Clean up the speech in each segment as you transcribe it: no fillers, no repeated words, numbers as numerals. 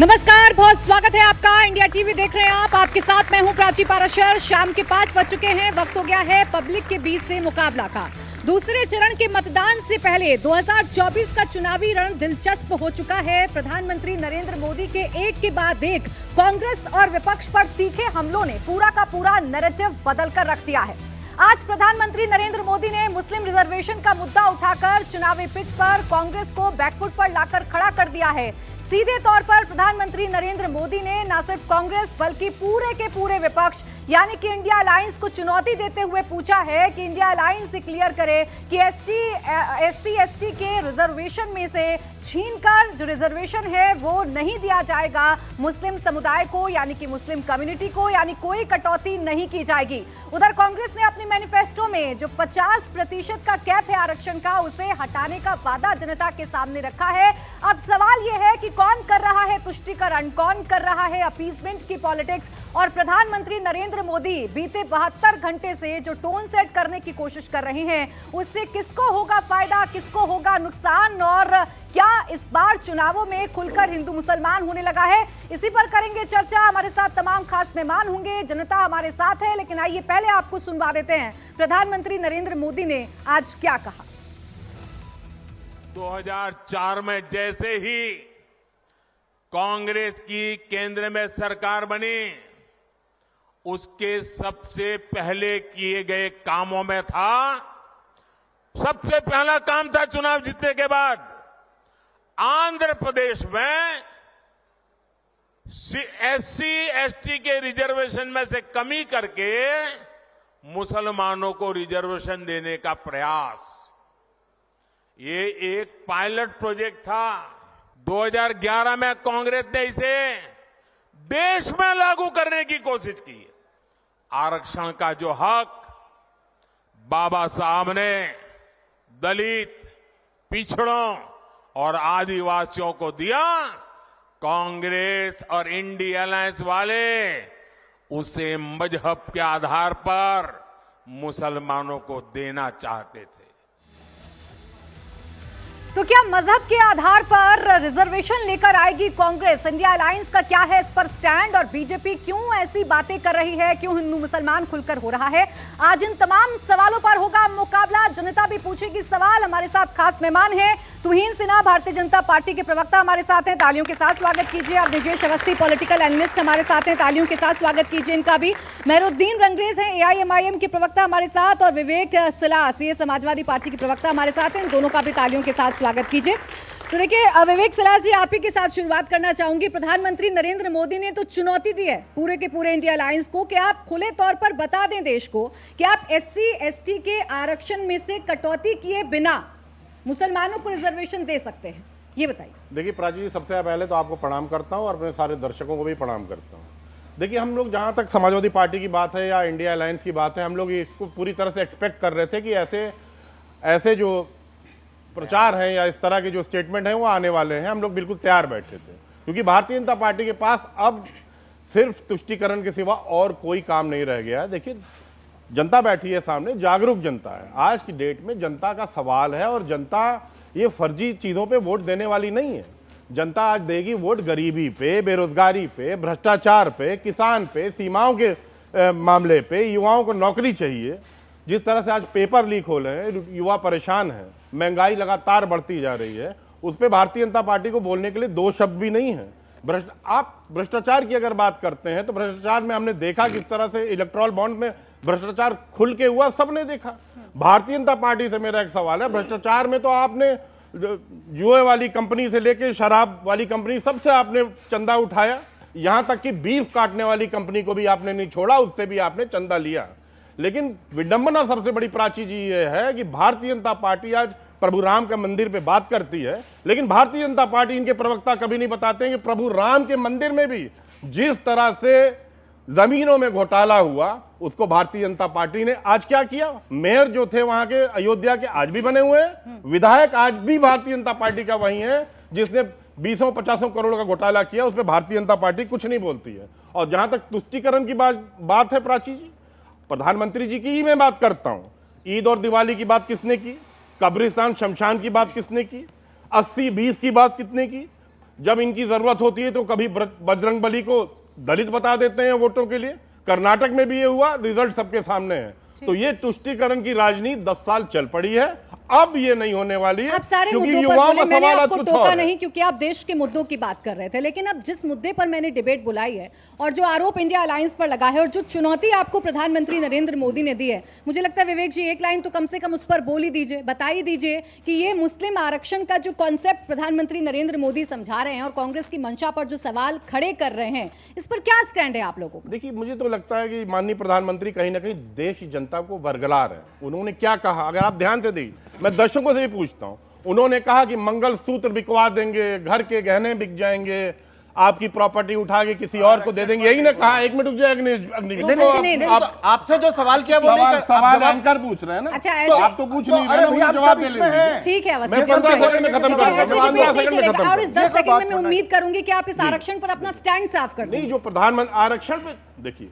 नमस्कार, बहुत स्वागत है आपका। इंडिया टीवी देख रहे हैं आप। आपके साथ मैं हूं प्राची पाराशर। शाम के 5 बज चुके हैं। वक्त हो गया है पब्लिक के बीच से मुकाबला का। दूसरे चरण के मतदान से पहले 2024 का चुनावी रण दिलचस्प हो चुका है। प्रधानमंत्री नरेंद्र मोदी के एक के बाद एक कांग्रेस और विपक्ष पर तीखे हमलों ने पूरा का पूरा नैरेटिव बदलकर रख दिया है। आज प्रधानमंत्री नरेंद्र मोदी ने मुस्लिम रिजर्वेशन का मुद्दा उठाकर चुनावी पिच पर कांग्रेस को बैकफुट पर लाकर खड़ा कर दिया है। सीधे तौर पर प्रधानमंत्री नरेंद्र मोदी ने न सिर्फ कांग्रेस बल्कि पूरे के पूरे विपक्ष यानी कि इंडिया अलायंस को चुनौती देते हुए पूछा है कि इंडिया अलायंस से क्लियर करे कि एससी एसटी के रिजर्वेशन में से छीनकर जो रिजर्वेशन है वो नहीं दिया जाएगा मुस्लिम समुदाय को, यानी कि मुस्लिम कम्युनिटी को, यानी कोई कटौती नहीं की जाएगी। उधर कांग्रेस ने अपनी मैनिफेस्टो में जो 50% का कैप है आरक्षण का, उसे हटाने का वादा जनता के सामने रखा है। अब सवाल यह है कि कौन कर रहा है तुष्टीकरण, कौन कर रहा है अपीसमेंट की पॉलिटिक्स, और प्रधानमंत्री नरेंद्र मोदी बीते 72 घंटे से जो टोन सेट करने की कोशिश कर रहे हैं उससे किसको होगा फायदा, किसको होगा नुकसान, और क्या इस बार चुनावों में खुलकर हिंदू मुसलमान होने लगा है, इसी पर करेंगे चर्चा। हमारे साथ तमाम खास मेहमान होंगे, जनता हमारे साथ है, लेकिन आइए पहले आपको सुनवा देते हैं प्रधानमंत्री नरेंद्र मोदी ने आज क्या कहा। 2004 में जैसे ही कांग्रेस की केंद्र में सरकार बनी, उसके सबसे पहले किए गए कामों में था, सबसे पहला काम था चुनाव जीतने के बाद आंध्र प्रदेश में एससी एसटी के रिजर्वेशन में से कमी करके मुसलमानों को रिजर्वेशन देने का प्रयास। ये एक पायलट प्रोजेक्ट था। 2011 में कांग्रेस ने इसे देश में लागू करने की कोशिश की। आरक्षण का जो हक बाबा साहब ने दलित, पिछड़ों और आदिवासियों को दिया, कांग्रेस और इंडिया अलायंस वाले उसे मजहब के आधार पर मुसलमानों को देना चाहते थे। तो क्या मजहब के आधार पर रिजर्वेशन लेकर आएगी कांग्रेस? इंडिया अलायंस का क्या है इस पर स्टैंड, और बीजेपी क्यों ऐसी बातें कर रही है, क्यों हिंदू मुसलमान खुलकर हो रहा है? आज इन तमाम सवालों पर होगा मुकाबला। जनता भी पूछेगी सवाल। हमारे साथ खास मेहमान हैं तुहीन सिन्हा, भारतीय जनता पार्टी के प्रवक्ता हमारे साथ हैं, तालियों के साथ स्वागत कीजिए। अब ब्रजेश अवस्थी, पॉलिटिकल एनालिस्ट हमारे साथ हैं, तालियों के साथ स्वागत कीजिए इनका भी। मेहरुद्दीन रंगरेज हैं, एआईएमआईएम के प्रवक्ता हमारे साथ, और विवेक सिलास, ये समाजवादी पार्टी के प्रवक्ता हमारे साथ हैं। इन दोनों का भी तालियों के साथ स्वागत कीजिए। तो देखिए विवेक सिलास जी, आप ही के साथ शुरुआत करना चाहूंगी। प्रधानमंत्री नरेंद्र मोदी ने तो चुनौती दी है पूरे के पूरे इंडिया अलायंस को कि आप खुले तौर पर बता दें देश को कि आप एससी एसटी के आरक्षण में से कटौती किए बिना मुसलमानों को रिजर्वेशन दे सकते हैं। ये बताइए। देखिए प्राची जी, सबसे पहले तो आपको प्रणाम करता हूं और अपने सारे दर्शकों को भी प्रणाम करता हूं। देखिए, हम लोग जहां तक समाजवादी पार्टी की बात है या इंडिया अलायंस की बात है, हम लोग इसको पूरी तरह से एक्सपेक्ट कर रहे थे कि ऐसे जो प्रचार है या इस तरह के जो स्टेटमेंट है वो आने वाले हैं। हम लोग बिल्कुल तैयार बैठे थे, क्योंकि भारतीय जनता पार्टी के पास अब सिर्फ तुष्टीकरण के सिवा और कोई काम नहीं रह गया है। देखिए, जनता बैठी है सामने, जागरूक जनता है। आज की डेट में जनता का सवाल है, और जनता ये फर्जी चीजों पे वोट देने वाली नहीं है। जनता आज देगी वोट गरीबी पे, बेरोजगारी पे, भ्रष्टाचार पे, किसान पे, सीमाओं के मामले पे, युवाओं को नौकरी चाहिए। जिस तरह से आज पेपर लीक हो रहे हैं, युवा परेशान है, महंगाई लगातार बढ़ती जा रही है, उस पर भारतीय जनता पार्टी को बोलने के लिए दो शब्द भी नहीं है। आप भ्रष्टाचार की अगर बात करते हैं तो भ्रष्टाचार में हमने देखा किस तरह से इलेक्टोरल बॉन्ड में भ्रष्टाचार खुल के हुआ, सबने देखा। भारतीय जनता पार्टी से मेरा एक सवाल है, भ्रष्टाचार में तो आपने जुए वाली कंपनी से लेके शराब वाली कंपनी, सबसे आपने चंदा उठाया, यहां तक कि बीफ काटने वाली कंपनी को भी आपने नहीं छोड़ा, उससे भी आपने चंदा लिया। लेकिन विडंबना सबसे बड़ी प्राची जी ये है कि भारतीय जनता पार्टी आज प्रभु राम के मंदिर पे बात करती है, लेकिन भारतीय जनता पार्टी, इनके प्रवक्ता कभी नहीं बताते हैं कि प्रभु राम के मंदिर में भी जिस तरह से जमीनों में घोटाला हुआ, उसको भारतीय जनता पार्टी ने आज क्या किया। मेयर जो थे वहां के अयोध्या के आज भी बने हुए हैं, विधायक आज भी भारतीय जनता पार्टी का वही है जिसने 20-50 करोड़ का घोटाला किया, उस पर भारतीय जनता पार्टी कुछ नहीं बोलती है। और जहां तक तुष्टीकरण की बात है प्राची जी, प्रधानमंत्री जी की ही मैं बात करता हूं। ईद और दिवाली की बात किसने की? कब्रिस्तान शमशान की बात किसने की? 80-20 की बात किसने की? जब इनकी जरूरत होती है तो कभी बजरंगबली को दलित बता देते हैं वोटों के लिए। कर्नाटक में भी ये हुआ, रिजल्ट सबके सामने है। तो ये तुष्टीकरण की राजनीति 10 साल चल पड़ी है, अब ये नहीं होने वाली है। आप सारे क्योंकि मुद्दों पर युवाओं बोले, का मैंने सवाल आपको कुछ टोका और नहीं है। क्योंकि आप देश के मुद्दों की बात कर रहे थे, लेकिन अब जिस मुद्दे पर मैंने डिबेट बुलाई है और जो आरोप इंडिया अलायंस पर लगा है और जो चुनौती आपको प्रधानमंत्री नरेंद्र मोदी ने दी है, मुझे लगता है विवेक जी एक लाइन तो कम से कम उस पर बोल ही दीजिए, बता ही दीजिए कि ये मुस्लिम आरक्षण का जो कॉन्सेप्ट प्रधानमंत्री नरेंद्र मोदी समझा रहे हैं और कांग्रेस की मंशा पर जो सवाल खड़े कर रहे हैं, इस पर क्या स्टैंड है आप लोगों का? देखिए, मुझे तो लगता है कि माननीय प्रधानमंत्री कहीं ना कहीं देश की जनता को बरगला रहे हैं। उन्होंने क्या कहा, अगर आप ध्यान से देखिए, मैं दर्शकों से भी पूछता हूं, उन्होंने कहा कि मंगलसूत्र बिकवा देंगे, घर के गहने बिक जाएंगे, आपकी प्रॉपर्टी उठा के किसी और को दे देंगे, यही ना कहा। एक मिनट रुक जाए नहीं, आपसे जो सवाल किया वो सवाल एंकर पूछ रहे हैं ना। अच्छा, तो आप तो पूछ नहीं रहे, मुझे जवाब दे लीजिए। ठीक है, मैं 15 सेकंड में खत्म करूंगा, 15 सेकंड में खत्म और इस 10 करूंगा। सेकंड में मैं उम्मीद करूंगी कि आप इस आरक्षण पर अपना स्टैंड साफ कर दें। नहीं, जो प्रधानमंत्री आरक्षण पे देखिए,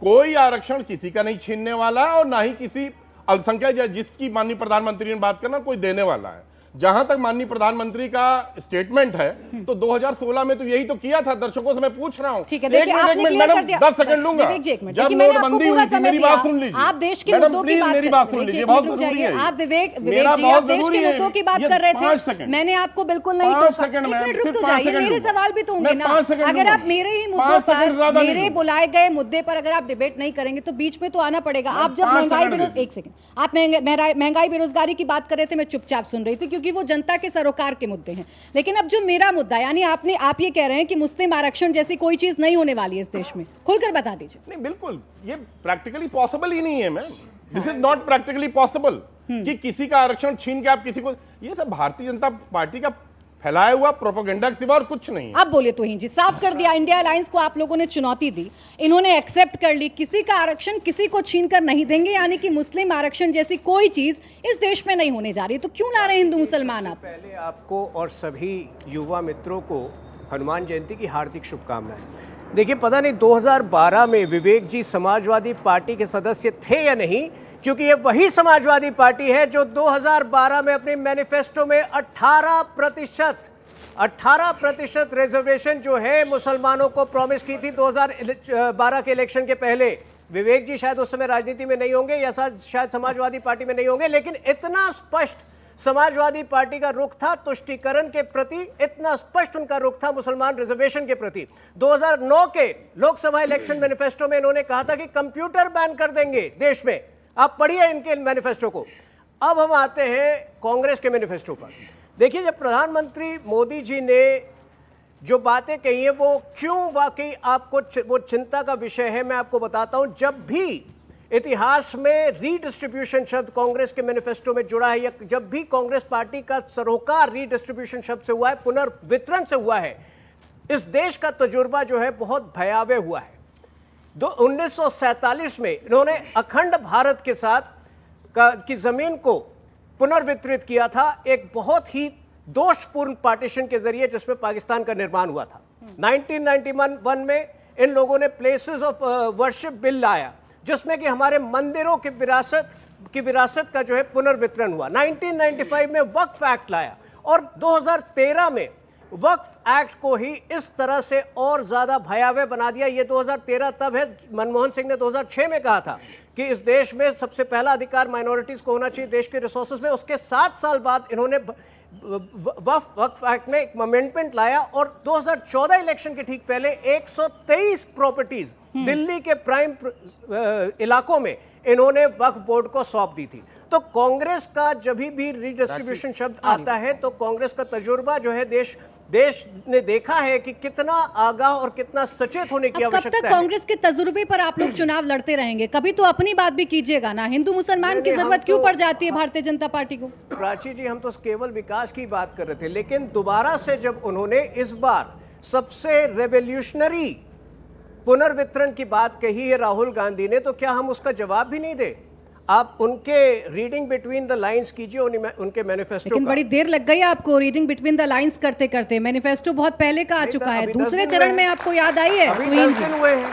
कोई आरक्षण किसी का नहीं छीनने वाला है और ना ही किसी अल्पसंख्यक जिसकी माननीय प्रधानमंत्री ने बात करना कोई देने वाला है। जहां तक माननीय प्रधानमंत्री का स्टेटमेट है, तो 2016 में तो यही तो किया था। दर्शकों से मैं पूछ रहा हूं। ठीक है, देखिए आपने क्लियर कर दिया। 10 सेकंड लूंगा। जब नोटबंदी हुई थी, मेरी बात सुन लीजिए। आप देश के मैडम मुद्दों की प्लीज बात मेरी बात सुन लीजिए, बहुत जरूरी है। आप विवेक जी मेरा आप बहुत देश जरूरी के है। मुद्दों की बात ये कर रहे 5 थे, सेकंड। मैंने आपको बिल्कुल नहीं 5 सेकंड एक मैम, मिनट रुक सिर्फ तो 5 जाइए, सेकंड मेरे दूंगा। सवाल भी तो होंगे मैं ना। 5 सेकंड अगर दूंगा। आप मेरे ही 5 मुद्दों सेकंड ज्यादा पर नहीं मेरे दूंगा। बुलाए गए मुद्दे पर अगर आप डिबेट नहीं करेंगे तो बीच में तो आना पड़ेगा। आप जब 5 महंगाई सेकंड एक सेकंड, आप महंगाई बेरोजगारी की बात कर रहे थे, मैं चुपचाप सुन रही थी क्योंकि वो जनता के सरोकार के मुद्दे हैं। लेकिन अब जो मेरा मुद्दा, यानी आप ये कह रहे हैं कि मुस्लिम आरक्षण जैसी कोई चीज नहीं होने वाली है इस देश में, खुलकर बता दीजिए। नहीं, बिल्कुल ये प्रैक्टिकली पॉसिबल ही नहीं है ma'am. This is not practically possible कि किसी का आरक्षण छीन के आप किसी को, ये सब भारतीय जनता पार्टी का फैलाया हुआ प्रोपेगेंडा के सिवा और कुछ नहीं। अब बोलिए तो जी, साफ कर दिया, इंडिया अलायंस को आप लोगों ने चुनौती दी, इन्होंने एक्सेप्ट कर ली, किसी का आरक्षण किसी को छीन कर नहीं देंगे, यानी कि मुस्लिम आरक्षण जैसी कोई चीज इस देश में नहीं होने जा रही। तो क्यों ला रहे हिंदू मुसलमान? आप पहले आपको और सभी युवा मित्रों को हनुमान जयंती की हार्दिक शुभकामनाएं। देखिए, पता नहीं 2012 में विवेक जी समाजवादी पार्टी के सदस्य थे या नहीं, क्योंकि ये वही समाजवादी पार्टी है जो 2012 में अपने मैनिफेस्टो में 18% रिजर्वेशन जो है मुसलमानों को प्रॉमिस की थी 2012 के इलेक्शन के पहले। विवेक जी शायद उस समय राजनीति में नहीं होंगे या शायद समाजवादी पार्टी में नहीं होंगे, लेकिन इतना स्पष्ट समाजवादी पार्टी का रुख था तुष्टीकरण के प्रति, इतना स्पष्ट उनका रुख था मुसलमान रिजर्वेशन के प्रति। 2009 के लोकसभा इलेक्शन मैनिफेस्टो में इन्होंने कहा था कि कंप्यूटर बैन कर देंगे देश में। आप पढ़िए इनके मैनिफेस्टो को। अब हम आते हैं कांग्रेस के मैनिफेस्टो पर। देखिए, जब प्रधानमंत्री मोदी जी ने जो बातें कही है वो क्यों वाकई आपको वो चिंता का विषय है, मैं आपको बताता हूं। जब भी इतिहास में रीडिस्ट्रीब्यूशन शब्द कांग्रेस के मैनिफेस्टो में जुड़ा है या जब भी कांग्रेस पार्टी का सरोकार रीडिस्ट्रीब्यूशन शब्द से हुआ है, पुनर्वितरण से हुआ है, इस देश का तजुर्बा जो है बहुत भयावह हुआ है। 1947 में इन्होंने अखंड भारत के साथ की जमीन को पुनर्वितरित किया था, एक बहुत ही दोषपूर्ण पार्टीशन के जरिए जिसमें पाकिस्तान का निर्माण हुआ था। 1991 में इन लोगों ने प्लेसेस ऑफ वर्शिप बिल लाया, जिसमें कि हमारे मंदिरों की विरासत का जो है पुनर्वितरण हुआ। 1995 में वक्फ एक्ट लाया और 2013 में वक्फ एक्ट को ही इस तरह से और ज्यादा भयावह बना दिया। ये 2013 तब है, मनमोहन सिंह ने 2006 में कहा था कि इस देश में सबसे पहला अधिकार माइनॉरिटीज को होना चाहिए देश के रिसोर्सेज में। उसके 7 साल बाद इन्होंने वक्फ एक्ट में एक अमेंडमेंट लाया और 2014 इलेक्शन के ठीक पहले 123 प्रॉपर्टीज दिल्ली के प्राइम इलाकों में इन्होंने वक्फ बोर्ड को सौंप दी थी। तो कांग्रेस का जब भी रीडिस्ट्रीब्यूशन शब्द आता है तो कांग्रेस का तजुर्बा जो है देश ने देखा है कि कितना आगाह और कितना सचेत होने की आवश्यकता है। कब तक कांग्रेस के तजुर्बे पर आप लोग चुनाव लड़ते रहेंगे? कभी तो अपनी बात भी कीजिएगा ना। हिंदू मुसलमान की जरूरत क्यों पड़ जाती है भारतीय जनता पार्टी को? प्राची जी, हम तो केवल विकास की बात कर रहे थे, लेकिन दोबारा से जब उन्होंने इस बार सबसे रेवोल्यूशनरी पुनर्वितरण की बात कही है राहुल गांधी ने, तो क्या हम उसका जवाब भी नहीं दे? आप उनके रीडिंग बिटवीन द लाइंस कीजिए उनके मैनिफेस्टो। लेकिन बड़ी देर लग गई आपको रीडिंग बिटवीन द लाइंस करते करते। मैनिफेस्टो बहुत पहले का आ चुका है, दूसरे चरण में आपको याद आई है? अभी 10 दिन हुए हैं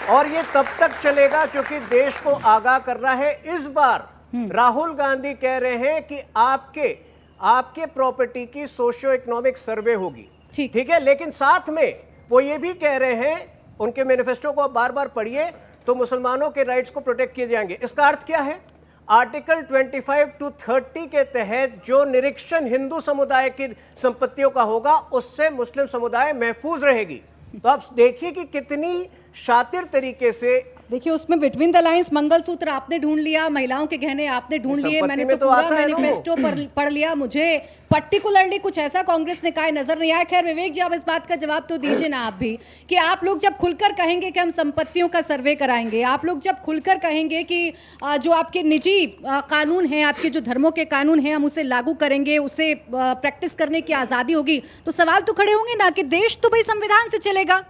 और ये तब तक चलेगा क्योंकि देश को आगाह करना है। इस बार राहुल गांधी कह रहे हैं कि आपके प्रॉपर्टी की सोशियो इकोनॉमिक सर्वे होगी। ठीक है, लेकिन साथ में वो ये भी कह रहे हैं, उनके मैनिफेस्टो को आप बार बार पढ़िए तो मुसलमानों के राइट्स को प्रोटेक्ट किए जाएंगे। इसका अर्थ क्या है? आर्टिकल 25 to 30 के तहत जो निरीक्षण हिंदू समुदाय की संपत्तियों का होगा उससे मुस्लिम समुदाय महफूज रहेगी। तो आप देखिए कि कितनी शातिर तरीके से, देखिए उसमें बिटवीन द लाइंस मंगलसूत्र आपने ढूंढ लिया, महिलाओं के गहने आपने ढूंढ लिए, मैंने तो पूरा मैनिफेस्टो पढ़ लिया, मुझे पर्टिकुलरली कुछ ऐसा कांग्रेस ने कहा नजर नहीं आया। खैर विवेक जी, आप इस बात का जवाब तो दीजिए ना आप भी, कि आप लोग जब खुलकर कहेंगे कि हम संपत्तियों का सर्वे कराएंगे, आप लोग जब खुलकर कहेंगे कि जो आपके निजी कानून हैं, आपके जो धर्मों के कानून हैं, हम उसे लागू करेंगे, उसे प्रैक्टिस करने की आजादी होगी, तो सवाल तो खड़े होंगे ना कि देश तो भाई संविधान से चलेगा।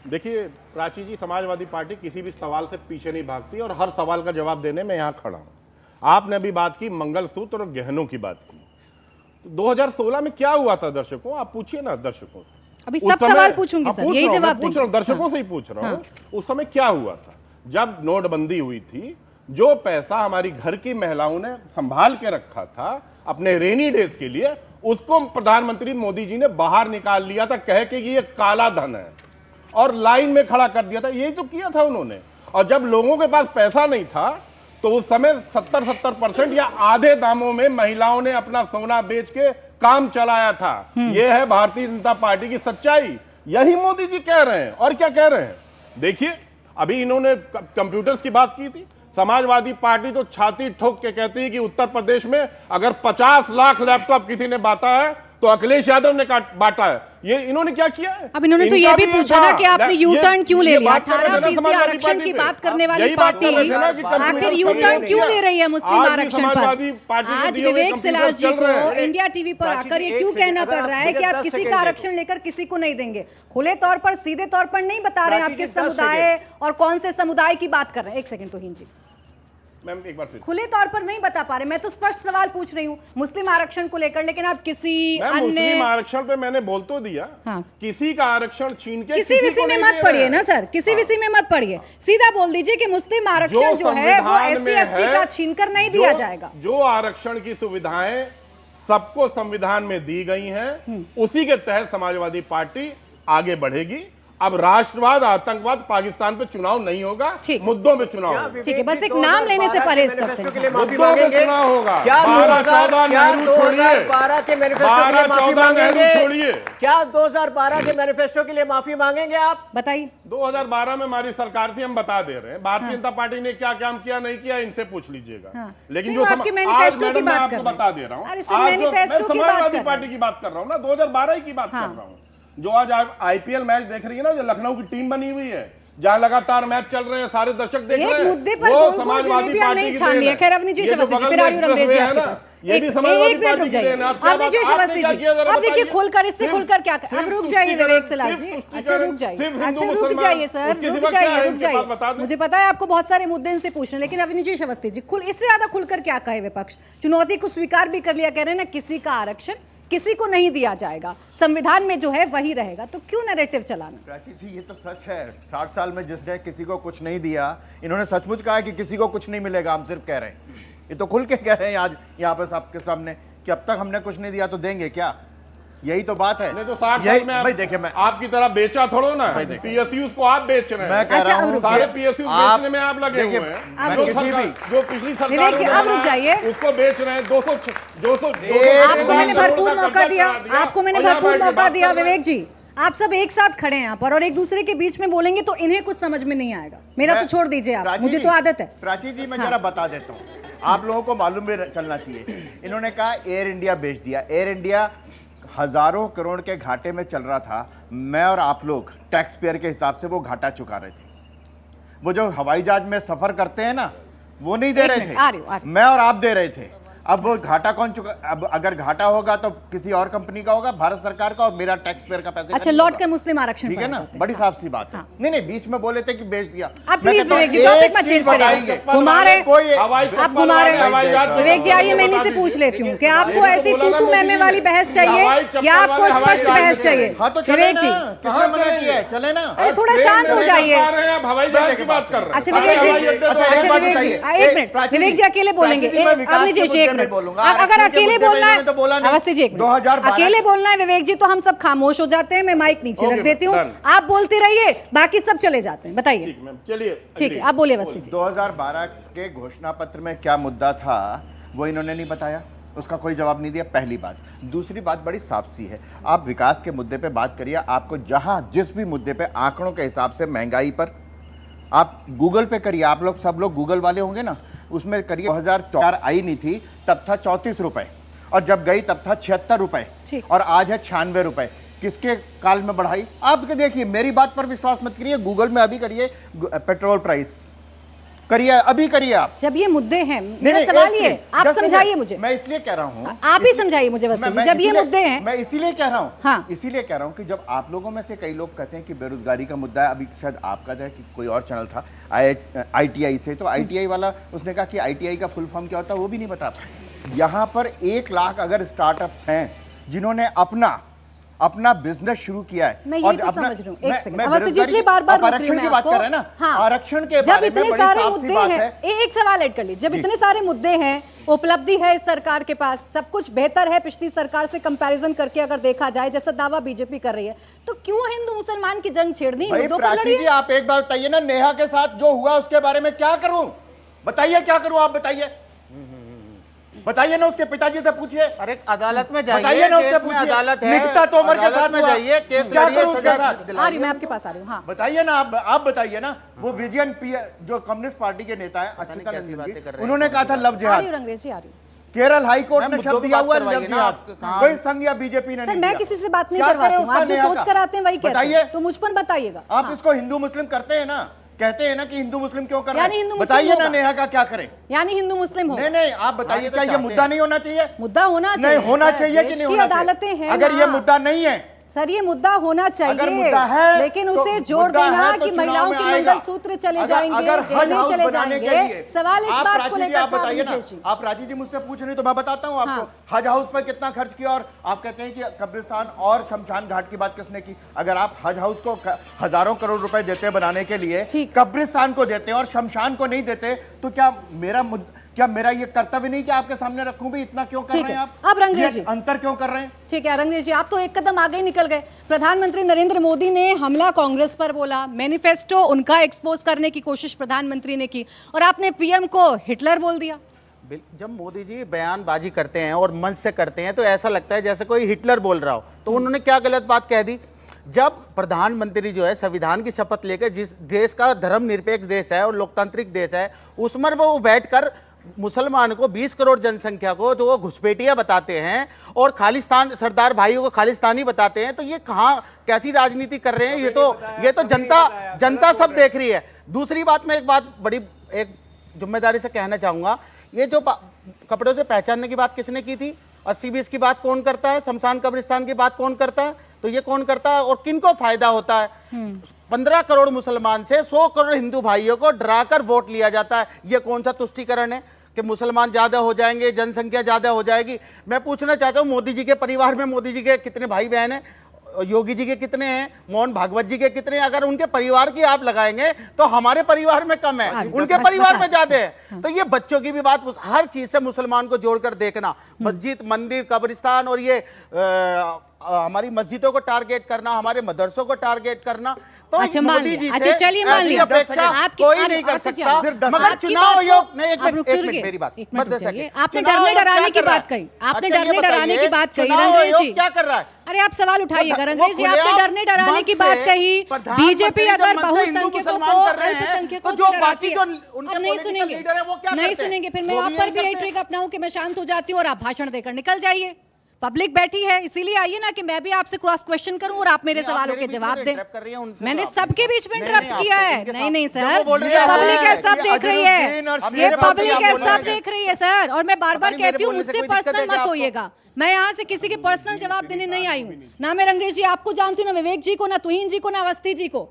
देखिए प्राची जी, समाजवादी पार्टी किसी भी सवाल से पीछे नहीं भागती और हर सवाल का जवाब देने में यहाँ खड़ा हूँ। आपने अभी बात की मंगलसूत्र और गहनों की बात की, तो 2016 में क्या हुआ था दर्शकों, आप पूछिए ना दर्शकों से। अभी सब सवाल पूछूंगी सर, यही जवाब पूछ रहा हूँ, दर्शकों से ही पूछ रहा हूँ। उस समय क्या हुआ था जब नोटबंदी हुई थी? जो पैसा हमारी घर की महिलाओं ने संभाल के रखा था अपने रेनी डेज के लिए, उसको प्रधानमंत्री मोदी जी ने बाहर निकाल लिया था, कह के कि ये काला धन है, और लाइन में खड़ा कर दिया था। यही तो किया था उन्होंने। और जब लोगों के पास पैसा नहीं था तो उस समय 70% या आधे दामों में महिलाओं ने अपना सोना बेच के काम चलाया था। यह है भारतीय जनता पार्टी की सच्चाई। यही मोदी जी कह रहे हैं। और क्या कह रहे हैं देखिए, अभी इन्होंने कंप्यूटर्स की बात की थी। समाजवादी पार्टी तो छाती ठोक के कहती है कि उत्तर प्रदेश में अगर 50 लाख लैपटॉप किसी ने बांटा है तो अखिलेश यादव ने बांटा है। ये इन्होंने क्या किया है? अब इन्होंने तो ये भी पूछा ना कि आपने यू टर्न क्यों ले लिया? 18% आरक्षण की बात करने वाली पार्टी आखिर यू टर्न क्यों ले रही है मुस्लिम आरक्षण पर? आज विवेक सिलास जी को इंडिया टीवी पर आकर ये क्यों कहना पड़ रहा है कि आप किसी का आरक्षण लेकर किसी को नहीं देंगे? खुले तौर पर, सीधे तौर पर नहीं बता रहे हैं आप किस समुदाय और कौन से समुदाय की बात कर रहे हैं। एक सेकंड तोहीन जी, मैम एक बार फिर खुले तौर पर नहीं बता पा रहे। मैं तो स्पष्ट सवाल पूछ रही हूँ मुस्लिम आरक्षण को लेकर, लेकिन आप किसी अन्य मुस्लिम आरक्षण पे मैंने बोल तो दिया। हाँ। किसी का आरक्षण छीन के किसी विषय में मत पढ़िए ना सर, किसी विषय में मत पढ़िए, सीधा बोल दीजिए कि मुस्लिम आरक्षण जो है वो SC ST का छीनकर नहीं दिया जाएगा। जो आरक्षण की सुविधाएं सबको संविधान में दी गई हैं, उसी के तहत समाजवादी पार्टी आगे बढ़ेगी। अब राष्ट्रवाद, आतंकवाद, पाकिस्तान पे चुनाव नहीं होगा, मुद्दों पे चुनाव होगा। ठीक है, बस एक नाम लेने से परहेज करते हैं। मुद्दों पे चुनाव होगा। क्या 2014 नेहरू छोड़िए, 2012 के मैनिफेस्टो के लिए माफी 2014 नेहरू मांगेंगे? छोड़िए। क्या 2012 के मैनिफेस्टो के लिए माफी मांगेंगे आप? बताइए। 2012 में हमारी सरकार थी, हम बता दे रहे हैं। भारतीय जनता पार्टी ने क्या काम किया नहीं किया इनसे पूछ लीजिएगा। लेकिन जो आज मैडम मैं आपको बता दे रहा हूँ, आज जो मैं समाजवादी पार्टी की बात कर रहा हूँ ना, 2012 की बात कर रहा हूँ। जो आज आप IPL मैच देख रही है ना, जो लखनऊ की टीम बनी हुई है, जहां लगातार मैच चल रहे हैं, सारे दर्शक देख रहे हैं, वो समाजवादी पार्टी की देन है। खैर अवनी जी शवस्ती जी, फिर आयु रमेश जी आपके पास, ये भी समाजवादी पार्टी की देन है। अवनी जी शवस्ती जी, अब देखिए खुलकर, इससे खुलकर क्या कर, अब रुक जाइए विवेक सिलास जी, अच्छा रुक जाइए, अच्छा रुक जाइए सर, रुक जाइए। मुझे पता है आपको बहुत सारे मुद्दे इनसे पूछने, लेकिन अवनी जी शवस्ती जी, इससे ज्यादा खुलकर क्या कहे विपक्ष? चुनौती को स्वीकार भी कर लिया, कह रहे हैं ना किसी का आरक्षण किसी को नहीं दिया जाएगा, संविधान में जो है वही रहेगा, तो क्यों नैरेटिव चलाना? प्राची जी, ये तो सच है। 60 साल में जिसने किसी को कुछ नहीं दिया, इन्होंने सचमुच कहा है कि किसी को कुछ नहीं मिलेगा। हम सिर्फ कह रहे हैं, ये तो खुल के कह रहे हैं आज यहाँ पर सबके सामने कि अब तक हमने कुछ नहीं दिया तो देंगे क्या? यही तो बात है। नहीं तो 60 साल में भाई देखिए, मैं आपकी तरह बेचा थोड़ो ना, PSUs को आप बेच रहे हैं। मैं कह रहा हूं सारे PSUs बेचने में आप लगे हुए हैं। जो पिछली सरकार उसको बेच रहे हैं। 200 आपको मैंने भरपूर मौका दिया, आपको मैंने भरपूर मौका दिया विवेक जी। आप सब एक साथ खड़े हैं यहाँ पर और एक दूसरे के बीच में बोलेंगे तो इन्हें कुछ समझ में नहीं आएगा। मेरा तो छोड़ दीजिए आप, मुझे तो आदत है। प्राची जी, मैं जरा बता देता हूँ, आप लोगों को मालूम भी चलना चाहिए। इन्होंने कहा एयर इंडिया बेच दिया। एयर इंडिया हजारों करोड़ के घाटे में चल रहा था। मैं और आप लोग टैक्स पेयर के हिसाब से वो घाटा चुका रहे थे। वो जो हवाई जहाज में सफर करते हैं ना, वो नहीं दे रहे थे, मैं और आप दे रहे थे। अब वो घाटा कौन चुका? अब अगर घाटा होगा तो किसी और कंपनी का होगा, भारत सरकार का, और मेरा टैक्स पेयर का पैसे। अच्छा, लौट कर मुस्लिम आरक्षण, ठीक है ना? बड़ी साफ सी बात है। नहीं नहीं, बीच में बोले थे कि बेच दिया। आप प्लीज विवेक जी टॉपिक मत चेंज करिए, घुमा रहे आप, घुमा रहे। विवेक जी आइए, मैं इन्हीं से पूछ लेती हूँ कि आपको ऐसी तू मैमे वाली बहस चाहिए या आपको स्पष्ट बहस चाहिए? हाँ तो विवेक जी, किसने मना किया है? चले ना। अरे थोड़ा शांत हो जाइए। अच्छा विवेक जी, एक मिनट, विवेक जी अकेले बोलेंगे। अवनी जी एक नहीं मिनट। बोलूंगा। अगर आरक्षण के अकेले मुद्दे पे बोलना है, इन्होंने तो बोला नहीं। अवस्थी जी एक मिनट। 2012 अकेले बोलना है विवेक जी तो हम सब खामोश हो जाते हैं, मैं माइक नीचे Okay, रख देती हूँ, done. आप बोलते रहिए, बाकी सब चले जाते हैं। बताइए। ठीक मैम, चलिए ठीक है, आप बोलिए अवस्थी जी। 2012 के घोषणा पत्र में क्या मुद्दा था वो इन्होंने नहीं बताया, उसका कोई जवाब नहीं दिया, पहली बात। दूसरी बात बड़ी साफ सी है, आप विकास के मुद्दे पे बात करिए, आपको जहां जिस भी मुद्दे पे आंकड़ों के हिसाब से महंगाई पर आप गूगल पे करिए, आप लोग सब लोग गूगल वाले होंगे ना, उसमें करिए। 2004 आई नहीं थी तब था 34 रुपए, और जब गई तब था 76 रुपए, ठीक। और आज है 96 रुपए। किसके काल में बढ़ाई? आप देखिए, मेरी बात पर विश्वास मत करिए, गूगल में अभी करिए पेट्रोल प्राइस, करिए अभी करिए आप। जब ये मुद्दे हैं, नहीं, मेरा नहीं, सवाल एक ये, सेकंड, आप just a समझाइए minute। मुझे। मैं इसलिए कह रहा हूँ, आप ही समझाइए मुझे अवस्थी जी, जब ये इसीलिए- मुद्दे हैं। मैं इसीलिए कह रहा हूँ, हाँ। इसीलिए कह रहा हूँ कि जब आप लोगों में से कई लोग कहते हैं कि बेरोजगारी का मुद्दा है, अभी शायद आपका था कि कोई और चैनल था ITI से, तो ITI वाला उसने कहा कि ITI का फुल फॉर्म क्या होता है वो भी नहीं बता पाए। यहाँ पर 1 लाख अगर स्टार्टअप्स हैं जिन्होंने अपना बिजनेस शुरू किया है, मैं यही तो समझ रही हूँ। एक सेकंड, अवस्थी जी, बेरोजगारी इसलिए बार-बार आप रोक रही आरक्षण हूँ की मैं बात आपको। कर रहे हैं ना, हाँ। आरक्षण के जब बारे में इतने बड़ी सारे साफ सी मुद्दे बात हैं, है। एक सवाल ऐड कर लीजिए, जब जी। इतने सारे मुद्दे हैं, उपलब्धि है इस सरकार के पास, सब कुछ बेहतर है पिछली सरकार से कंपैरिजन करके अगर देखा जाए, जैसा दावा बीजेपी कर रही है, तो क्यों हिंदू मुसलमान की जंग छेड़नी? भाई मुद्दों पर प्राची जी, लड़िए। आप एक बात बताइए ना, नेहा के साथ जो हुआ उसके बारे में क्या करूं? बताइए क्या करूं, आप बताइए, बताइए ना, उसके पिताजी से पूछिए। अरे अदालत में जाइए, बताइए ना, उससे केस में पूछिए। अदालत है, निकिता तोमर के अदालत साथ में हुआ। जाइए, केस क्या लड़िए, करूं उसके सजा साथ? आ दिलाइए रही मैं आपके पास आ रही हूँ। हाँ, बताइए ना, आप बताइए ना, वो विजयन पी जो कम्युनिस्ट पार्टी के नेता हैं अच्युतानंदन बातें कर जी, रहे हैं। उन्होंने कहा था लव आ रही जिहाद। हूँ अंग्रेजी, आ रही हूँ। केरल हाई कोर्ट मैम, ने मुद्दों शब्द पे दिया बात हुआ है करवाइए लव ना, जिहाद, आप कहाँ- कोई संघ या बीजेपी ने सर, नहीं मैं दिया। किसी से बात नहीं क्या करवाती करें हूँ, आप उसका जो नेहा सोच का? कर आते हैं वही कहते बताइए। हैं, तो मुझ पर बताइएगा। आप हाँ। इसको हिंदू मुस्लिम करते हैं ना, कहते हैं ना कि हिंदू मुस्लिम क्यों कर रहे यानी हैं? हिंदू मुस्लिम बताइए ना होगा। नेहा का क्या करें? यानी हिंदू मुस्लिम हो, नहीं नहीं, आप बताइए, तो क्या ये चाहते मुद्दा हैं। नहीं होना चाहिए? मुद्दा होना चाहिए। नहीं होना सर, चाहिए कि देश नहीं की होना अदालतें चाहिए? हैं अगर ये ना। मुद्दा नहीं है, सर, ये मुद्दा होना चाहिए, अगर मुद्दा है, लेकिन तो उसे जोड़ मुद्दा देना है तो कि चुनाव महिलाओं में के आएगा। मंगलसूत्र चले अगर- जाएंगे, अगर हज गहने हाउस चले बनाने के जाएंगे। लिए सवाल इस आप बात प्राची को जी, लेकर आप था बताइए ना, मुकेश जी। आप प्राची जी मुझसे पूछ रही तो मैं बताता हूँ आपको, हाँ। हज हाउस पर कितना खर्च किया, और आप कहते हैं कि कब्रिस्तान और शमशान घाट की बात किसने की? अगर आप हज हाउस को हजारों करोड़ रुपए देते हैं बनाने के लिए, ठीक। कब्रिस्तान को देते हैं और शमशान को नहीं देते, तो क्या मेरा ये कर्तव्य नहीं कि आपके सामने रखूं भी? इतना क्यों कर ठीक रहे हैं है। आप? अब रंगरेज ये जी। अंतर क्यों कर रहे हैं? ठीक है रंगरेज जी, आप तो एक कदम आगे निकल गए। प्रधानमंत्री नरेंद्र मोदी ने हमला कांग्रेस पर बोला, मैनिफेस्टो उनका एक्सपोज करने की कोशिश प्रधानमंत्री ने की, और आपने पीएम को हिटलर बोल दिया। जब मोदी जी बयानबाजी करते हैं और मंच से करते हैं तो ऐसा लगता है जैसे कोई हिटलर बोल रहा हो। तो उन्होंने क्या गलत बात कह दी? जब प्रधानमंत्री जो है संविधान की शपथ लेकर, जिस देश का धर्मनिरपेक्ष देश है और लोकतांत्रिक देश है, उसमें वो बैठकर मुसलमान को 20 करोड़ जनसंख्या को जो वो घुसपैठिया बताते हैं और खालिस्तान सरदार भाइयों को खालिस्तानी बताते हैं, तो ये कहाँ कैसी राजनीति कर रहे हैं? ये तो जनता सब देख रही है। दूसरी बात, मैं एक जिम्मेदारी से कहना चाहूंगा, ये जो कपड़ों से पहचानने की बात किसने की थी? 80-20 की बात कौन करता है? शमशान कब्रिस्तान की बात कौन करता है? तो ये कौन करता है और किनको फायदा होता है? 15 करोड़ मुसलमान से 100 करोड़ हिंदू भाइयों को डराकर वोट लिया जाता है। ये कौन सा तुष्टीकरण है कि मुसलमान ज्यादा हो जाएंगे, जनसंख्या ज्यादा हो जाएगी? मैं पूछना चाहता हूं, मोदी जी के परिवार में मोदी जी के कितने भाई बहन हैं? योगी जी के कितने हैं? मोहन भागवत जी के कितने हैं? अगर उनके परिवार की आप लगाएंगे तो हमारे परिवार में कम है, उनके परिवार में ज्यादा है। तो ये बच्चों की भी बात, हर चीज से मुसलमान को जोड़कर देखना, मस्जिद, मंदिर, कब्रिस्तान और ये हमारी मस्जिदों को टारगेट करना, हमारे मदरसों को टारगेट करना, तो अच्छा, मान मोदी लिया। जी अच्छा, से चलिए, मान ऐसी लिया। अपेक्षा आपकी- कोई अरे, नहीं कर अच्छा, सकता। सिर्फ 10 मगर आपकी चुनाव बात आयोग को- नहीं, एक आप मिनट रुक मेरी बात, एक मिनट बस रुक 10 जाइए। सेकंड। आपने चुनाव डरने आयोग डराने क्या की कर रहा बात है? कही, आपने अच्छा, ये डरने डराने बताइए, की बात कही चुनाव रंगरेज आयोग जी। क्या कर रहा है? अरे आप सवाल उठाइएगा वो रंगरेज जी, खुलेआम आपने डरने डराने की मंच बात से कही। प्रधानमंत्री बीजेपी जब अगर मंच से हिंदू बहुसंख्यकों मुसलमान को कर रहे हैं, अल्पसंख्यकों तो से जो डराती बाकी है। जो उनके अब नहीं political सुनेंगे, leader हैं, वो क्या नहीं करते हैं? सुनेंगे, फिर मैं वो आप भी पर यही भी करते यही हैं। ट्रिक अपनाऊं कि मैं शांत हो जाती हूँ और आप भाषण देकर निकल जाइए। पब्लिक बैठी है, इसीलिए आइए ना कि मैं भी आपसे क्रॉस क्वेश्चन करूं और आप मेरे नहीं, आप सवालों मेरे के बीच में जवाब तो दें। interrupt कर रही हैं, उनसे मैंने तो आप सबके बीच में नहीं, इंटरप्ट नहीं, किया आप है। इनके नहीं नहीं साथ- सर, जब वो बोल रहे ये थे, पब्लिक है, हाँ, सब ये देख रही है, अजहरुद्दीन और ये मेरे बात पब्लिक नहीं, है, आप बोल सब रहे देख रही है सर। और मैं बार बार पता नहीं मेरे कहती हूँ, बोलने से मुझसे कोई दिक्कत पर्सनल है क्या मत आपको? होइएगा। मैं यहाँ से किसी के पर्सनल जवाब देने नहीं आई हूँ, ना मैं रंगरेज जी आपको जानती हूँ, ना विवेक जी को, ना तुहिन जी को, ना अवस्थी जी को।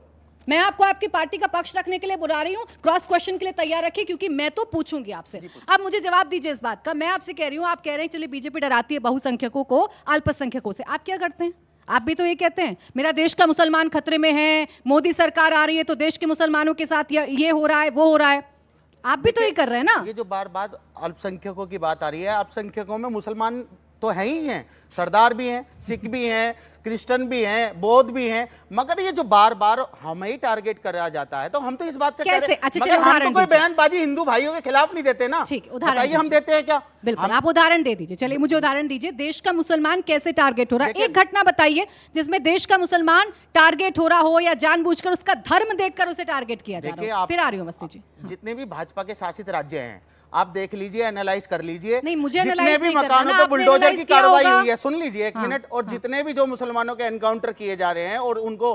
मैं आपको आपकी पार्टी का पक्ष रखने के लिए बुला रही हूँ, क्रॉस क्वेश्चन के लिए तैयार रखिए, क्योंकि मैं तो पूछूंगी आपसे। आप मुझे जवाब दीजिए इस बात का। मैं आपसे कह रही हूँ, आप कह रहे हैं चलिए बीजेपी डराती है बहुसंख्यकों को अल्पसंख्यकों से, आप क्या करते हैं? आप भी तो ये कहते हैं मेरा देश का मुसलमान खतरे में है, मोदी सरकार आ रही है तो देश के मुसलमानों के साथ ये हो रहा है, वो हो रहा है। आप भी तो ये कर रहे हैं ना। ये जो बार बार अल्पसंख्यकों की बात आ रही है, अल्पसंख्यकों में मुसलमान तो है ही हैं, सरदार भी हैं, सिख भी हैं, क्रिश्चियन भी हैं, बौद्ध भी हैं, मगर ये जो बार बार हमें ही टारगेट करा जाता है, तो हम तो इस बात से कह रहे कैसे? हैं, अच्छा, मगर चलिए हम उदाहरण तो कोई दीजिए। बयानबाजी हिंदू भाइयों के खिलाफ नहीं देते ना। ठीक, उदाहरण बताइए हम दीजिए। देते हैं क्या? बिल्कुल, आप उदाहरण दे दीजिए। चलिए मुझे उदाहरण दीजिए, देश का मुसलमान कैसे टारगेट हो रहा है। एक घटना बताइए जिसमें देश का मुसलमान टारगेट हो रहा हो या जानबूझकर उसका धर्म देखकर उसे टारगेट किया जा रहा हो। फिर आ रही हूं मस्ती जी। जितने भी भाजपा के शासित राज्य हैं, आप देख लीजिए, एनालाइज कर लीजिए। नहीं, मुझे जितने एनालाइज भी नहीं करना मकानों ना, पे आपने बुलडोजर एनालाइज की किया कार्रवाई होगा। हुई है, सुन लीजिए एक मिनट, और जितने भी जो मुसलमानों के एनकाउंटर किए जा रहे हैं और उनको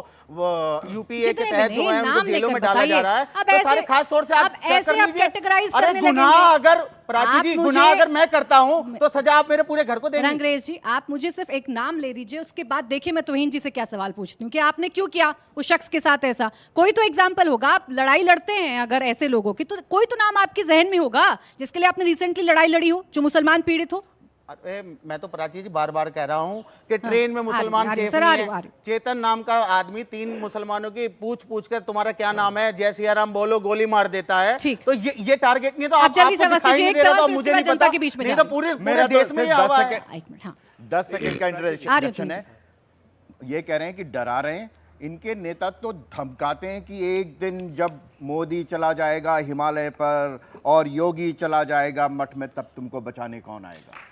यूपीए के जितने तहत भी जो नहीं, है उनको नाम जेलों में लेकर डाला जा बताइए। रहा है, अब तो ऐसे- सारे खास तौर से आप अब चेक ऐसे कर आप लीजिए। categorize अरे करने गुनाह लगेंगे। अगर प्राची जी, आप मुझे- गुनाह अगर मैं करता हूं तो सजा आप मेरे पूरे घर को देंगे। रंगरेज जी, आप मुझे सिर्फ एक नाम ले दीजिए, उसके बाद देखिए मैं तुहीन जी से क्या सवाल पूछती हूँ कि आपने क्यों किया उस शख्स के साथ ऐसा। कोई तो एग्जाम्पल होगा, आप लड़ाई लड़ते हैं अगर ऐसे लोगों की, तो कोई तो नाम आपके जहन में होगा जिसके लिए आपने रिसेंटली लड़ाई लड़ी हो, जो मुसलमान पीड़ित हो। अरे मैं तो प्राची जी बार बार कह रहा हूं कि ट्रेन में मुसलमान आ रही, सेफ सर, नहीं आ रही, आ है। रही। चेतन नाम का आदमी 3 मुसलमानों की पूछ कर तुम्हारा क्या नाम है, जय सिया राम बोलो, गोली मार देता है। ठीक। तो ये टारगेट नहीं है, तो अब आप जल्दी आपको से दिखाई अवस्थी जी, नहीं एक दे रहा, सवाल, तो फिर मुझे उसके नहीं बाद जनता पता, के बीच में नहीं तो जाएंगे। पूरे मेरा देश तो में ये सिर्फ 10 हवा है। सेकंड एक मिनट, हाँ 10 सेकंड का आ रही इंटरेक्शन हूँ, है। ये कह रहे हैं कि डरा रहे हैं, इनके नेता तो धमकाते हैं कि एक दिन जब मोदी चला जाएगा हिमालय पर और योगी चला जाएगा मठ में, तब तुमको बचाने कौन आएगा।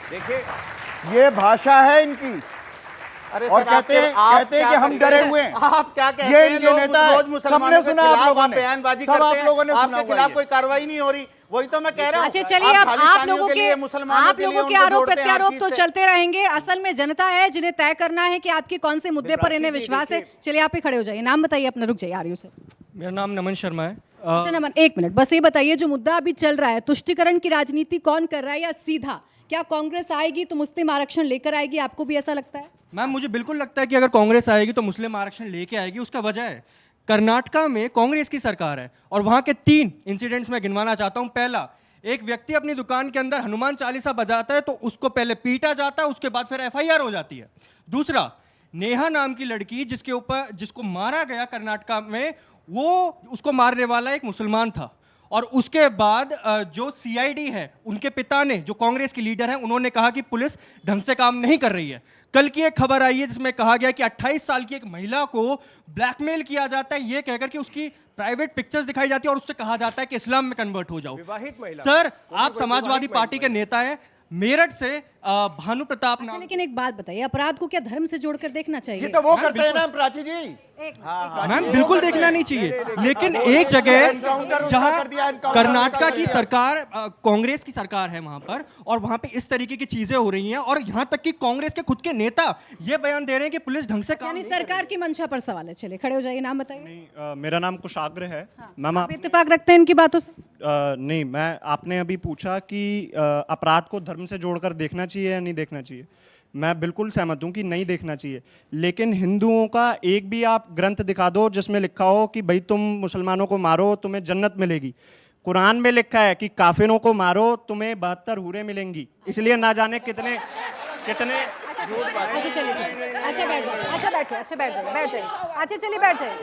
देखिए ये भाषा है इनकी। अरे और सर, आप कहते हैं क्या कि हम करते डरे हैं? हुए हैं। आप क्या कहते ये हैं? इनके लोग नेता है। रोज मुसलमानों सबने के सुना आप खिलाफ लोगों आप ने। बयानबाजी सब करते आप हैं, लोगों ने सुना आपके होगा खिलाफ ये। कोई कार्रवाई नहीं हो रही। वही तो मैं कह रहा हूँ। अच्छा चलिए, अब आप खालिस्तानियों लोगों के लिए, के मुसलमानों आप के लिए लोगों के उनको आरोप जोड़ते हैं हर प्रत्यारोप चीज तो से। चलते रहेंगे। असल में जनता है जिन्हें तय करना है कि आपके कौन से मुद्दे पर इन्हें विश्वास है। चलिए आप ही खड़े हो जाइए, नाम बताइए अपना। रुक जाइए, आ रही हूँ सर। मेरा नाम नमन शर्मा है। अच्छा नमन, एक मिनट बस, ये बताइए जो मुद्दा अभी चल रहा है, तुष्टिकरण की राजनीति कौन कर रहा है, या सीधा क्या कांग्रेस आएगी तो मुस्लिम आरक्षण लेकर आएगी? आपको भी ऐसा लगता है? मैम मुझे बिल्कुल लगता है कि अगर कांग्रेस आएगी तो मुस्लिम आरक्षण लेके आएगी। उसका वजह है कर्नाटका में कांग्रेस की सरकार है और वहां के 3 इंसिडेंट्स मैं गिनवाना चाहता हूं। पहला, एक व्यक्ति अपनी दुकान के अंदर हनुमान चालीसा बजाता है तो उसको पहले पीटा जाता है, उसके बाद फिर एफआईआर हो जाती है। दूसरा, नेहा नाम की लड़की जिसको मारा गया कर्नाटका में, वो उसको मारने वाला एक मुसलमान था। और उसके बाद जो सीआईडी है, उनके पिता ने, जो कांग्रेस की लीडर हैं, उन्होंने कहा कि पुलिस ढंग से काम नहीं कर रही है। कल की एक खबर आई है जिसमें कहा गया कि 28 साल की एक महिला को ब्लैकमेल किया जाता है, ये कहकर कि उसकी प्राइवेट पिक्चर्स दिखाई जाती है और उससे कहा जाता है कि इस्लाम में कन्वर्ट हो जाओ। विवाहित महिला। सर, आप समाजवादी पार्टी के नेता हैं, मेरठ से भानु प्रताप अच्छा, नाम। लेकिन एक बात बताइए, अपराध को क्या धर्म से जोड़कर देखना चाहिए? ये तो वो करते हैं ना प्राची जी। मैम बिल्कुल देखना नहीं चाहिए, लेकिन एक जगह एनकाउंटर जहां कर दिया, एनकाउंटर कर्नाटका कर की दिया। सरकार, कांग्रेस की सरकार है वहां पर, और वहां पे इस तरीके की चीजें हो रही हैं, और यहां तक कि कांग्रेस के खुद के नेता ये बयान दे रहे हैं कि पुलिस ढंग से काम यानी नहीं सरकार की मंशा पर सवाल है। चलिए खड़े हो जाइए, नाम बताइए। नहीं, मेरा नाम कुशाग्र है। मैम आप इत्तेफाक रखते हैं इनकी बातों से? नहीं, मैं आपने अभी पूछा कि अपराध को धर्म से जोड़कर देखना चाहिए या नहीं देखना चाहिए। मैं बिल्कुल सहमत हूँ कि नहीं देखना चाहिए, लेकिन हिंदुओं का एक भी आप ग्रंथ दिखा दो जिसमें लिखा हो कि भाई तुम मुसलमानों को मारो तुम्हें जन्नत मिलेगी। कुरान में लिखा है कि काफिरों को मारो तुम्हें 72 हूरें मिलेंगी। इसलिए ना जाने कितने कितने अच्छा चलिए, अच्छा बैठ जाइए, अच्छा बैठिए, अच्छा बैठ जाइए, बैठ जाइए, अच्छा चलिए बैठ जाइए,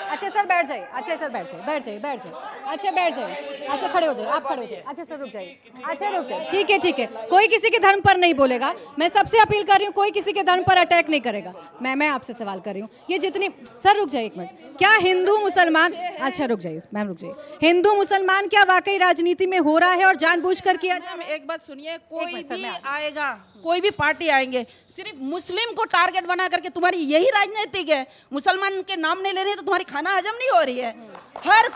अच्छा सर बैठ जाइए, अच्छा सर बैठ जाइए, बैठ जाइए, बैठ जाइए, अच्छा बैठ जाइए, अच्छा खड़े हो जाइए, आप खड़े हो जाइए, अच्छा सर रुक जाइए, अच्छा रुक जाइए, ठीक है ठीक है। कोई किसी के धर्म पर नहीं बोलेगा, मैं सबसे अपील कर रही हूँ, कोई किसी के धर्म पर अटैक नहीं करेगा। मैं आपसे सवाल कर रही हूँ, ये जितनी, सर रुक जाइए एक मिनट, क्या हिंदू मुसलमान, अच्छा रुक जाइए मैम, रुक जाइए, हिंदू मुसलमान क्या वाकई राजनीति में हो रहा है और जानबूझकर किया जा रहा है? एक बात सुनिए, कोई मिनट सर, भी मैं आ- आएगा, कोई भी पार्टी आएंगे, सिर्फ मुस्लिम को टारगेट बना करके तुम्हारी यही राजनीतिक है। मुसलमान के नाम नहीं ले रहे तो तुम्हारी खाना हजम नहीं हो रही है। हर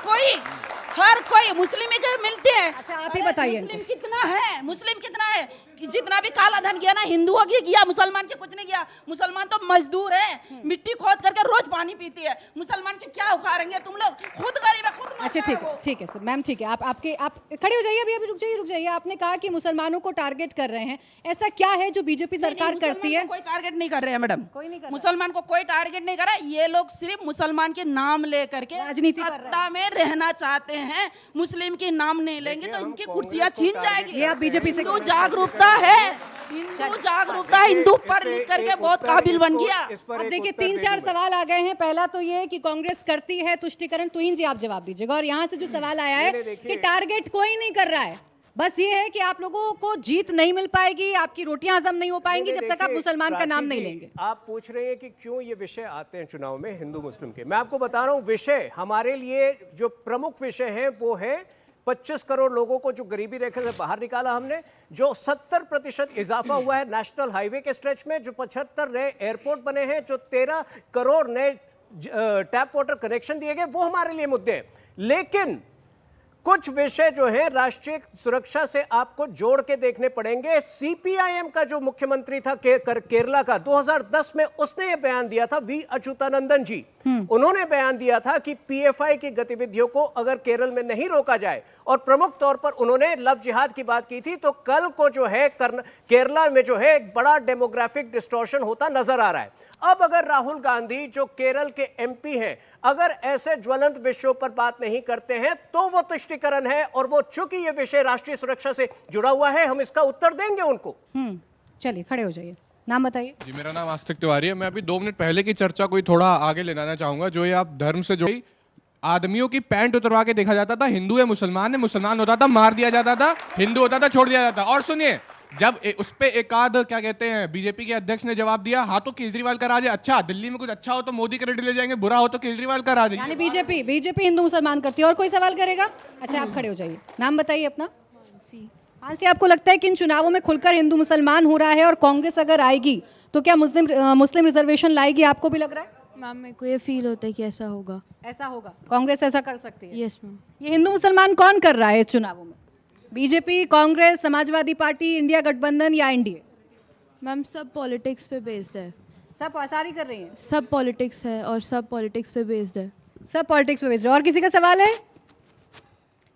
कोई मुस्लिम ही के मिलते हैं। अच्छा, आप ही बताइए मुस्लिम कितना है, मुस्लिम कितना है कि जितना भी काला धन गया ना हिंदुओं की गया, मुसलमान के कुछ नहीं गया। मुसलमान तो मजदूर है, मिट्टी खोद करके रोज पानी पीती है। मुसलमान के क्या उखाड़ेंगे तुम लोग, खुद गरीब है, खुद अच्छा ठीक है सर, मैम ठीक है, आप खड़े हो जाइए, अभी रुक जाइए। आपने कहा कि मुसलमानों को टारगेट कर रहे हैं, ऐसा क्या है जो बीजेपी सरकार करती है? कोई टारगेट नहीं कर रहे हैं मैडम, कोई नहीं कर रहा। मुसलमान को कोई टारगेट नहीं कर रहा है। ये लोग सिर्फ मुसलमान के नाम लेकर के राजनीति कर रहे हैं। सत्ता में रहना चाहते हैं। मुस्लिम के नाम नहीं लेंगे तो इनकी कुर्सियां छीन जाएगी। ये आप बीजेपी से हिंदू जागरूकता है, हिंदू जागरूकता हिंदू पढ़ लिख करके बहुत काबिल बन गया। अब देखिए 3-4 सवाल आ गए हैं। पहला तो ये कि कांग्रेस करती है तुष्टीकरण, तुहिन जी आप जवाब दीजिएगा। और यहाँ से जो सवाल आया है कि टारगेट कोई नहीं कर रहा है, बस ये है कि आप लोगों को जीत नहीं मिल पाएगी, आपकी रोटियां हजम नहीं हो पाएंगी जब तक आप मुसलमान का नाम नहीं लेंगे। आप पूछ रहे हैं कि क्यों ये विषय आते हैं चुनाव में हिंदू मुस्लिम के। मैं आपको बता रहा हूं, विषय हमारे लिए जो प्रमुख विषय हैं वो है 25 करोड़ लोगों को जो गरीबी रेखा से बाहर निकाला हमने, जो 70% इजाफा हुआ है नेशनल हाईवे के स्ट्रेच में, जो 75 नए एयरपोर्ट बने हैं, जो 13 करोड़ नए टैप वाटर कनेक्शन दिए गए, वो हमारे लिए मुद्दे हैं। लेकिन कुछ विषय जो है राष्ट्रीय सुरक्षा से आपको जोड़ के देखने पड़ेंगे। सीपीआईएम का जो मुख्यमंत्री था केरला का 2010 में, उसने ये बयान दिया था, वी अच्युतानंदन जी, उन्होंने बयान दिया था कि पीएफआई की गतिविधियों को अगर केरल में नहीं रोका जाए, और प्रमुख तौर पर उन्होंने लव जिहाद की बात की थी, तो कल को जो है केरला में जो है एक बड़ा डेमोग्राफिक डिस्टॉर्शन होता नजर आ रहा है। अब अगर राहुल गांधी जो केरल के एमपी हैं, अगर ऐसे ज्वलंत विषयों पर बात नहीं करते हैं तो वो तुष्टीकरण है, और वो चूंकि ये विषय राष्ट्रीय सुरक्षा से जुड़ा हुआ है, हम इसका उत्तर देंगे उनको। चलिए खड़े हो जाइए, नाम बताइए। जी मेरा नाम आस्तिक तिवारी है। मैं अभी 2 मिनट पहले की चर्चा को थोड़ा आगे ले जाना चाहूंगा। जो ये आप धर्म से जो आदमियों की पैंट उतरवा के देखा जाता था, हिंदू है मुसलमान है, मुसलमान होता था मार दिया जाता था, हिंदू होता था छोड़ दिया जाता। और सुनिए, जब उस पे एकाध क्या कहते हैं बीजेपी के अध्यक्ष ने जवाब दिया, हाँ तो केजरीवाल का राज है, अच्छा दिल्ली में कुछ अच्छा हो तो मोदी क्रेडिट ले जाएंगे, बुरा हो तो केजरीवाल का राज है। यानी बीजेपी हिंदू मुसलमान करती है। और कोई सवाल करेगा? अच्छा आप खड़े हो जाइए, नाम बताइए अपना। हाँसी, आपको लगता है कि इन चुनावों में खुलकर हिंदू मुसलमान हो रहा है, और कांग्रेस अगर आएगी तो क्या मुस्लिम रिजर्वेशन लाएगी? आपको भी लग रहा है? मैम मेरे को ये फील होता है कि ऐसा होगा। ऐसा होगा, कांग्रेस ऐसा कर सकती है? Yes ma'am. ये हिंदू मुसलमान कौन कर रहा है इस चुनावों में? BJP, Congress, Samajwadi party, India गठबंधन या एनडीए? मैम सब पॉलिटिक्स पे बेस्ड है। सब सारी कर रही हैं? सब पॉलिटिक्स है और सब पॉलिटिक्स पे बेस्ड है। सब पॉलिटिक्स पे बेस्ड है। और किसी का सवाल है?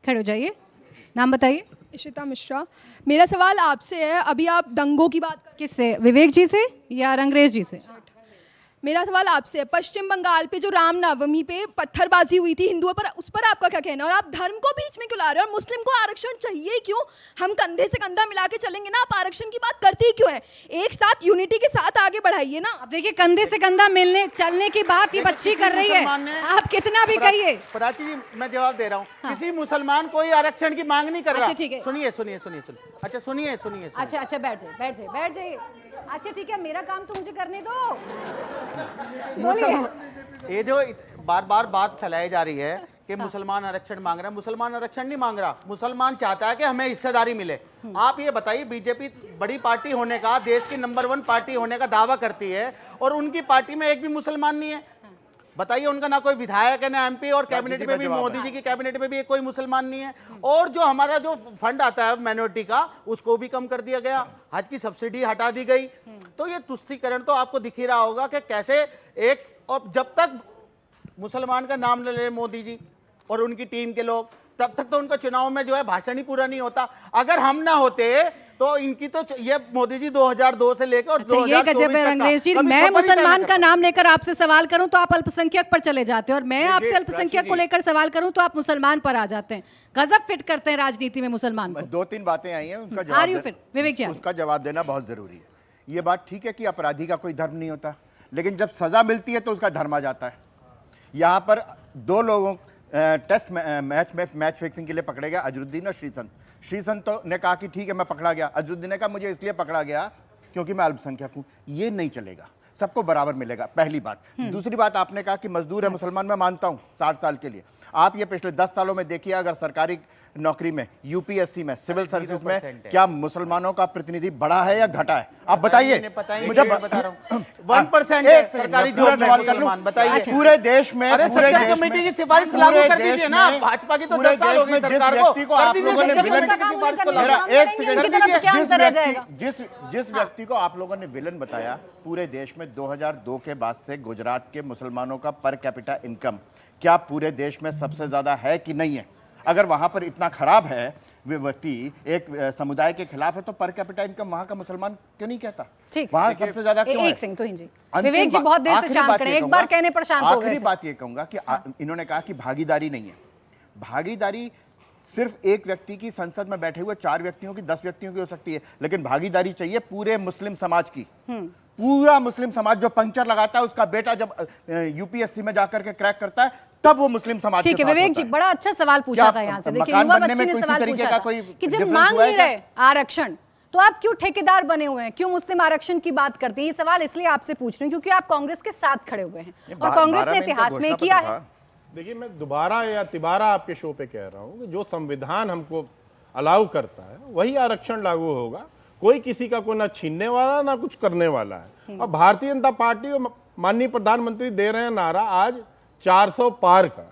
खड़े हो जाइए, नाम बताइए। इशिता मिश्रा, मेरा सवाल आपसे है। अभी आप दंगों की बात कर, किससे? विवेक जी से या रंगरेज जी से? मेरा सवाल आपसे है, पश्चिम बंगाल पे जो रामनवमी पे पत्थरबाजी हुई थी हिंदुओं पर, उस पर आपका क्या कहना है? और आप धर्म को बीच में क्यों ला रहे हो? और मुस्लिम को आरक्षण चाहिए क्यों? हम कंधे से कंधा मिला के चलेंगे ना, आप आरक्षण की बात करते ही क्यों है? एक साथ यूनिटी के साथ आगे बढ़ाइए ना। अब देखिए, कंधे से कंधा मिलने चलने की बात ये बच्ची कर रही है, आप कितना भी कहिए। प्राची जी मैं जवाब दे रहा हूँ। किसी मुसलमान कोई आरक्षण की मांग नहीं कर रहा। अच्छा ठीक है, सुनिए सुनिए सुनिए सुनिए, अच्छा सुनिए सुनिए। अच्छा बैठ जाइए। अच्छा ठीक है, मेरा काम तो मुझे करने दो। ये जो बार बार बात फैलाई जा रही है कि मुसलमान आरक्षण मांग रहा है, मुसलमान आरक्षण नहीं मांग रहा, मुसलमान चाहता है कि हमें हिस्सेदारी मिले। आप ये बताइए, बीजेपी बड़ी पार्टी होने का, देश की नंबर 1 पार्टी होने का दावा करती है, और उनकी पार्टी में एक भी मुसलमान नहीं है। बताइए, उनका ना कोई विधायक है ना एमपी, और कैबिनेट में भी मोदी जी की कैबिनेट में भी कोई मुसलमान नहीं है। और जो हमारा जो फंड आता है माइनॉरिटी का, उसको भी कम कर दिया गया, हज की सब्सिडी हटा दी गई। तो ये तुष्टीकरण तो आपको दिख ही रहा होगा कि कैसे एक, और जब तक मुसलमान का नाम ले मोदी जी और उनकी टीम के लोग, तब तक तो उनका चुनाव में जो है भाषण ही पूरा नहीं होता। अगर हम ना होते तो इनकी तो ये मोदी जी 2002 से लेकर और 2024 तक रंगरेज जी, मैं मुसलमान का नाम लेकर आपसे सवाल करूं तो आप अल्पसंख्यक पर चले जाते हैं, और मैं आपसे अल्पसंख्यक को लेकर सवाल करूं तो आप मुसलमान पर आ जाते हैं। गजब फिट करते हैं राजनीति में मुसलमान को। 2-3 बातें आई हैं, उनका जवाब देना बहुत जरूरी है। ये बात ठीक है कि अपराधी का कोई धर्म नहीं होता, लेकिन जब सजा मिलती है तो उसका धर्म आ जाता है। यहाँ पर 2 लोगों टेस्ट मैच फिक्सिंग के लिए पकड़े गए, अजरुद्दीन और श्रीसंत तो ने कहा कि ठीक है मैं पकड़ा गया, अजरुद्दीन ने कहा मुझे इसलिए पकड़ा गया क्योंकि मैं अल्पसंख्यक हूं। ये नहीं चलेगा, सबको बराबर मिलेगा, पहली बात। दूसरी बात, आपने कहा कि मजदूर है मुसलमान, मैं मानता हूं 60 साल के लिए। आप ये पिछले 10 सालों में देखिए, अगर सरकारी नौकरी में, यूपीएससी में, सिविल सर्विसेज में क्या मुसलमानों का प्रतिनिधि बढ़ा है या घटा है? आप बताइए मुझे। बता रहा हूं 1% है सरकारी जॉब में मुसलमान। बताइए पूरे देश में, अरे सच्चर कमेटी की सिफारिश लागू कर दीजिए ना। भाजपा की तो 10 साल हो गए सरकार को, कर दीजिए सच्चर कमेटी की सिफारिश को लागू। एक सेकंड, जिस व्यक्ति को आप लोगों ने विलन बताया, पूरे देश में 2002 के बाद से गुजरात के मुसलमानों का पर कैपिटा इनकम क्या पूरे देश में सबसे ज्यादा है कि नहीं है? अगर वहां पर इतना खराब है, वे व्यक्ति एक समुदाय के खिलाफ है, तो पर कैपिटा इनकम वहां का मुसलमान क्यों नहीं कहता? वहां सबसे ज्यादा क्यों है? विवेक जी बहुत देर से शांत करें, एक बार कहने पर शांत हो गए। आखिरी बात ये कहूंगा कि इन्होंने कहा कि भागीदारी नहीं है। भागीदारी सिर्फ एक व्यक्ति की संसद में बैठे हुए 4 व्यक्तियों की 10 व्यक्तियों की हो सकती है, लेकिन भागीदारी चाहिए पूरे मुस्लिम समाज की। पूरा मुस्लिम समाज जो पंक्चर लगाता है, उसका बेटा जब यूपीएससी में जाकर के क्रैक करता है, तब वो मुस्लिम समाज ठीक है विवेक जी, बड़ा अच्छा सवाल पूछा था यहाँ से। देखिए युवा बच्ची ने सवाल पूछा था कि जब मांग नहीं रहे आरक्षण तो आप क्यों ठेकेदार बने हुए हैं, क्यों मुस्लिम आरक्षण की बात करते हैं? ये सवाल इसलिए आपसे पूछ रही हूँ क्योंकि आप कांग्रेस के साथ खड़े हुए हैं और कांग्रेस ने इतिहास में किया है। देखिए मैं दोबारा या तिबारा आपके शो पे कह रहा हूँ कि जो संविधान हमको अलाउ करता है वही आरक्षण लागू होगा। कोई किसी का कोई ना छीनने वाला ना कुछ करने वाला है। और भारतीय जनता पार्टी और माननीय प्रधानमंत्री दे रहे हैं नारा आज 400 पार का।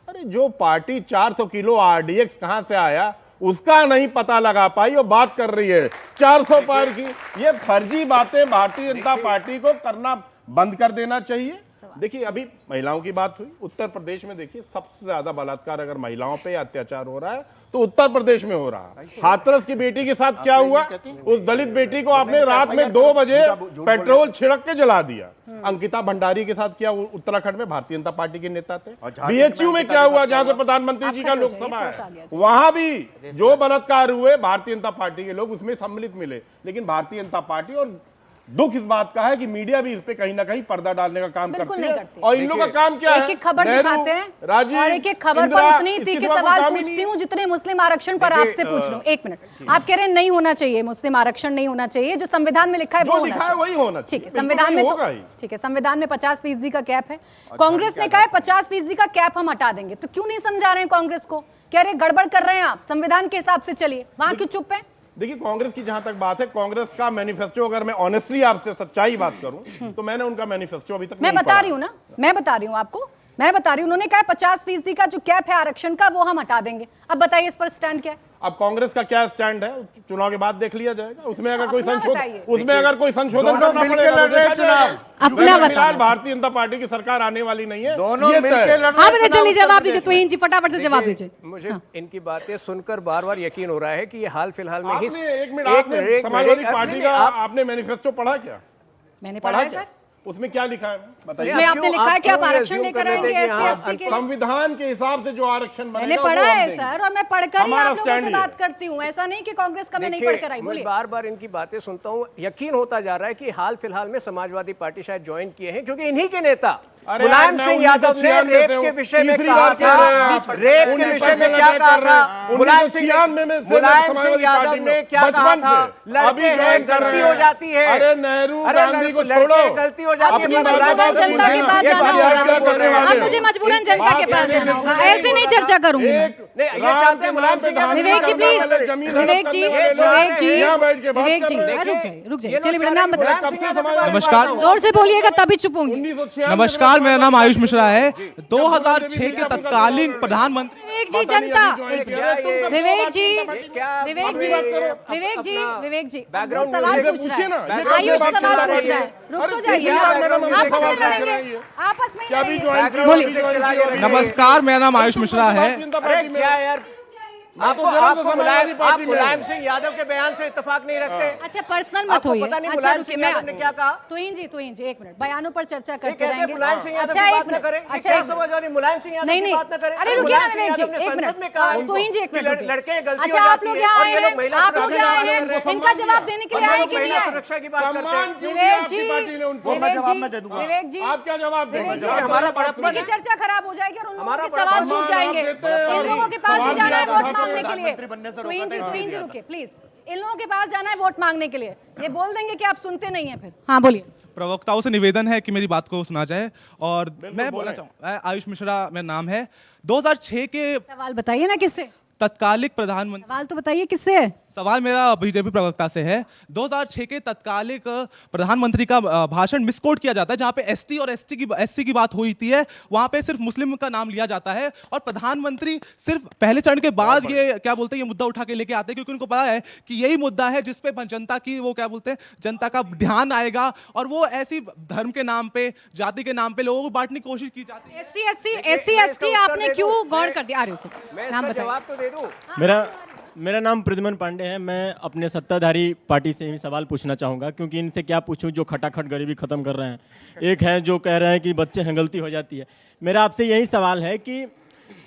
अरे जो पार्टी 400 किलो आरडीएक्स कहां से आया उसका नहीं पता लगा पाई और बात कर रही है 400 पार की। ये फर्जी बातें भारतीय जनता पार्टी को करना बंद कर देना चाहिए। देखिए अभी महिलाओं की बात हुई, उत्तर प्रदेश में देखिए सबसे ज्यादा बलात्कार अगर महिलाओं पे अत्याचार हो रहा है तो उत्तर प्रदेश में हो रहा है। हाथरस की बेटी के साथ क्या हुआ, उस दलित बेटी को आपने रात में 2 बजे पेट्रोल छिड़क के जला दिया। अंकिता भंडारी के साथ क्या उत्तराखंड में भारतीय जनता पार्टी के नेता थे। बीएचयू में क्या हुआ जहां से प्रधानमंत्री जी का लोकसभा है, वहां भी जो बलात्कार हुए भारतीय जनता पार्टी के लोग उसमें सम्मिलित मिले। लेकिन भारतीय जनता पार्टी, और दुख इस बात का है कि मीडिया भी इस पे कहीं ना कहीं पर्दा डालने का काम करती है। और इन लोगों का काम क्या है, एक खबर दिखाते हैं और एक खबर पर उतनी तीखे सवाल पूछती हूँ जितने मुस्लिम आरक्षण पर आपसे पूछ रहा हूँ। 1 मिनट, आप कह रहे हैं नहीं होना चाहिए, मुस्लिम आरक्षण नहीं होना चाहिए, जो संविधान में लिखा है वो होना चाहिए। वही होना ठीक है, संविधान में तो ठीक है, संविधान में 50% का कैप है। कांग्रेस ने कहा है 50% का कैप हम हटा देंगे, तो क्यों नहीं समझा रहे हैं कांग्रेस को? कह रहे गड़बड़ कर रहे हैं आप, संविधान के हिसाब से चलिए, वहां क्यों चुप है? देखिए कांग्रेस की जहां तक बात है, कांग्रेस का मैनिफेस्टो, अगर मैं ऑनेस्टली आपसे सच्चाई बात करूं तो मैंने उनका मैनिफेस्टो अभी तक मैं बता रही हूं ना, मैं बता रही हूं आपको, मैं बता रही हूं। उन्होंने कहा 50% का जो कैप है आरक्षण का वो हम हटा देंगे। अब बताइए इस पर स्टैंड क्या है? अब कांग्रेस का क्या स्टैंड है चुनाव के बाद देख लिया जाएगा। उसमें अगर कोई संशोधन करना पड़ेगा चुनाव। अपना फिलहाल भारतीय जनता पार्टी की सरकार आने वाली नहीं है। दोनों मिलकर आप जल्दी जवाब दीजिए, तुहिन जी फटाफट से जवाब दीजिए। मुझे इनकी बातें सुनकर बार बार यकीन हो रहा है कि ये हाल फिलहाल में ही एक मिनट समाजवादी पार्टी का आपने मैनिफेस्टो पढ़ा क्या? मैंने पढ़ा है सर। उसमें क्या लिखा है बताइए? उसमें आपने लिखा है कि आप आरक्षण लेकर आएंगे SC/ST के? संविधान के हिसाब से जो आरक्षण मैंने पढ़ा है सर, और मैं पढ़कर ही आप लोगों से बात करती हूँ। ऐसा नहीं कि कांग्रेस का मैं नहीं पढ़कर आई। बोलिए। बार बार इनकी बातें सुनता हूँ, यकीन होता जा रहा है कि हाल फिलहाल में समाजवादी पार्टी शायद ज्वाइन किए हैं, क्योंकि इन्हीं के नेता मुलायम सिंह यादव ने रेप के विषय में कहा था, रेप के विषय में क्या कहा था मुलायम सिंह यादव ने क्या कहा था, लड़के हैं गलती हो जाती है। अरे नेहरू गांधी को छोड़ो, गलती हो जाती है। जनता के पास जाना होगा, अब मुझे मजबूरन जनता के पास जाना होगा, ऐसे नहीं चर्चा करूंगी। ये चाहते हैं मुलायम सिंह यादव। विवेक जी प्लीज, विवेक जी, विवेक जी, विवेक जी रुक जाइए, चलिए मेरा नाम बताइए। नमस्कार, जोर से बोलिएगा तभी चुप होंगी। नमस्कार, मेरा नाम आयुष मिश्रा है। 2006 के तत्कालीन प्रधानमंत्री विवेक जी, जनता, विवेक जी, विवेक जी, विवेक जी, विवेक जी सवाल पूछ रहा है, आयुष सवाल पूछ रहा है, रुक तो जाइए, आपस में लड़ेंगे, आपस में लड़ेंगे। बोलिए। नमस्कार, मेरा नाम आयुष मिश्रा है। अरे क्या यार, आपको मुलायम सिंह यादव के बयान से इत्तेफाक नहीं रखते? अच्छा पर्सनल मत होइए। पता नहीं मुलायम सिंह यादव ने क्या कहा? तुहिन जी 1 मिनट, बयानों पर चर्चा करते रहेंगे। मुलायम सिंह यादव की बात न करें। क्या समझ रही मुलायम सिंह यादव की बात न करें? अरे रुकिए ना विवेक जी, 1 मिनट, तुहिन जी 1 मिनट, लड़के गलती अच्छा आप लोग यहाँ आए हैं, आप लोग यहाँ आए हैं, इनका जवाब देने के लिए आए कि नहीं आए? सुरक्षा की बात करते हैं। विवेक जी, विवेक जी आप क्या जवाब देंगे? हमारा बड़प्पन की चर्चा खराब हो जाएगी और उन लोगों के सवाल छूट जाएंगे। इन लोगों के पास भी जाना है वोट मांगने के लिए। तुहिन जी रुकिए प्लीज, इन लोगों के पास जाना है वोट मांगने के लिए, ये बोल देंगे कि आप सुनते नहीं है फिर। हाँ बोलिए। प्रवक्ताओं से निवेदन है कि मेरी बात को सुना जाए और मैं बोलना चाहूँ, आयुष मिश्रा मेरा नाम है। 2006 के सवाल बताइए ना किससे? तत्कालीन प्रधानमंत्री, सवाल तो बताइए किससे है? सवाल मेरा बीजेपी प्रवक्ता से है। 2006 के तत्कालीन प्रधानमंत्री का भाषण मिसकोट किया जाता है, जहां पे एसटी और एससी की बात हुई थी है, वहां पे सिर्फ मुस्लिम का नाम लिया जाता है और प्रधानमंत्री सिर्फ पहले चरण के बाद ये क्या बोलते हैं, ये मुद्दा उठा के लेके आते हैं, क्योंकि उनको पता है कि यही मुद्दा है जिस पे जनता की वो क्या बोलते हैं, जनता का ध्यान आएगा और वो ऐसी धर्म के नाम पे, जाति के नाम पे लोगों को बांटने की कोशिश की जाती है। एससी एसटी आपने क्यों गौर कर दिया? नाम बताइए। जवाब तो दे दूं। मेरा नाम प्रद्युमन पांडे है। मैं अपने सत्ताधारी पार्टी से ही सवाल पूछना चाहूँगा, क्योंकि इनसे क्या पूछूं जो खटाखट गरीबी खत्म कर रहे हैं। एक है जो कह रहे हैं कि बच्चे हैं गलती हो जाती है। मेरा आपसे यही सवाल है कि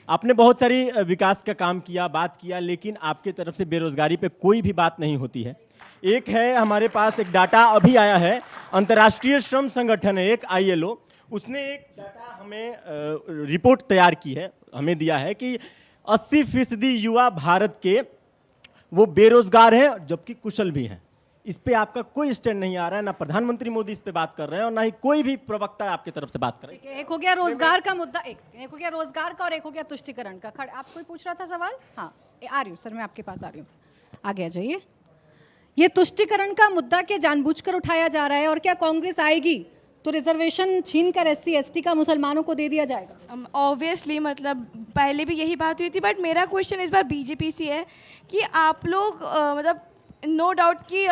आपने बहुत सारी विकास का काम किया, बात किया, लेकिन आपके तरफ से बेरोजगारी पे कोई भी बात नहीं होती है। एक है हमारे पास एक डाटा अभी आया है, अंतर्राष्ट्रीय श्रम संगठन है एक ILO, उसने एक डाटा हमें रिपोर्ट तैयार की है, हमें दिया है कि 80% युवा भारत के वो बेरोजगार हैं जबकि कुशल भी हैं। इस पे आपका कोई स्टैंड नहीं आ रहा है, ना प्रधानमंत्री मोदी इस पे बात कर रहे हैं और ना ही कोई भी प्रवक्ता आपकी तरफ से बात कर रहे हैं। एक हो गया रोजगार का मुद्दा, एक हो गया रोजगार का और एक हो गया तुष्टिकरण का। आप कोई पूछ रहा था सवाल? हाँ आ रही हूँ सर, मैं आपके पास आ रही हूँ, आगे आ जाइए। ये तुष्टिकरण का मुद्दा क्या जानबूझकर उठाया जा रहा है और क्या कांग्रेस आएगी तो रिजर्वेशन छीनकर SC ST का मुसलमानों को दे दिया जाएगा? ऑब्वियसली मतलब पहले भी यही बात हुई थी, बट मेरा क्वेश्चन इस बार बीजेपी से है कि आप लोग मतलब नो डाउट कि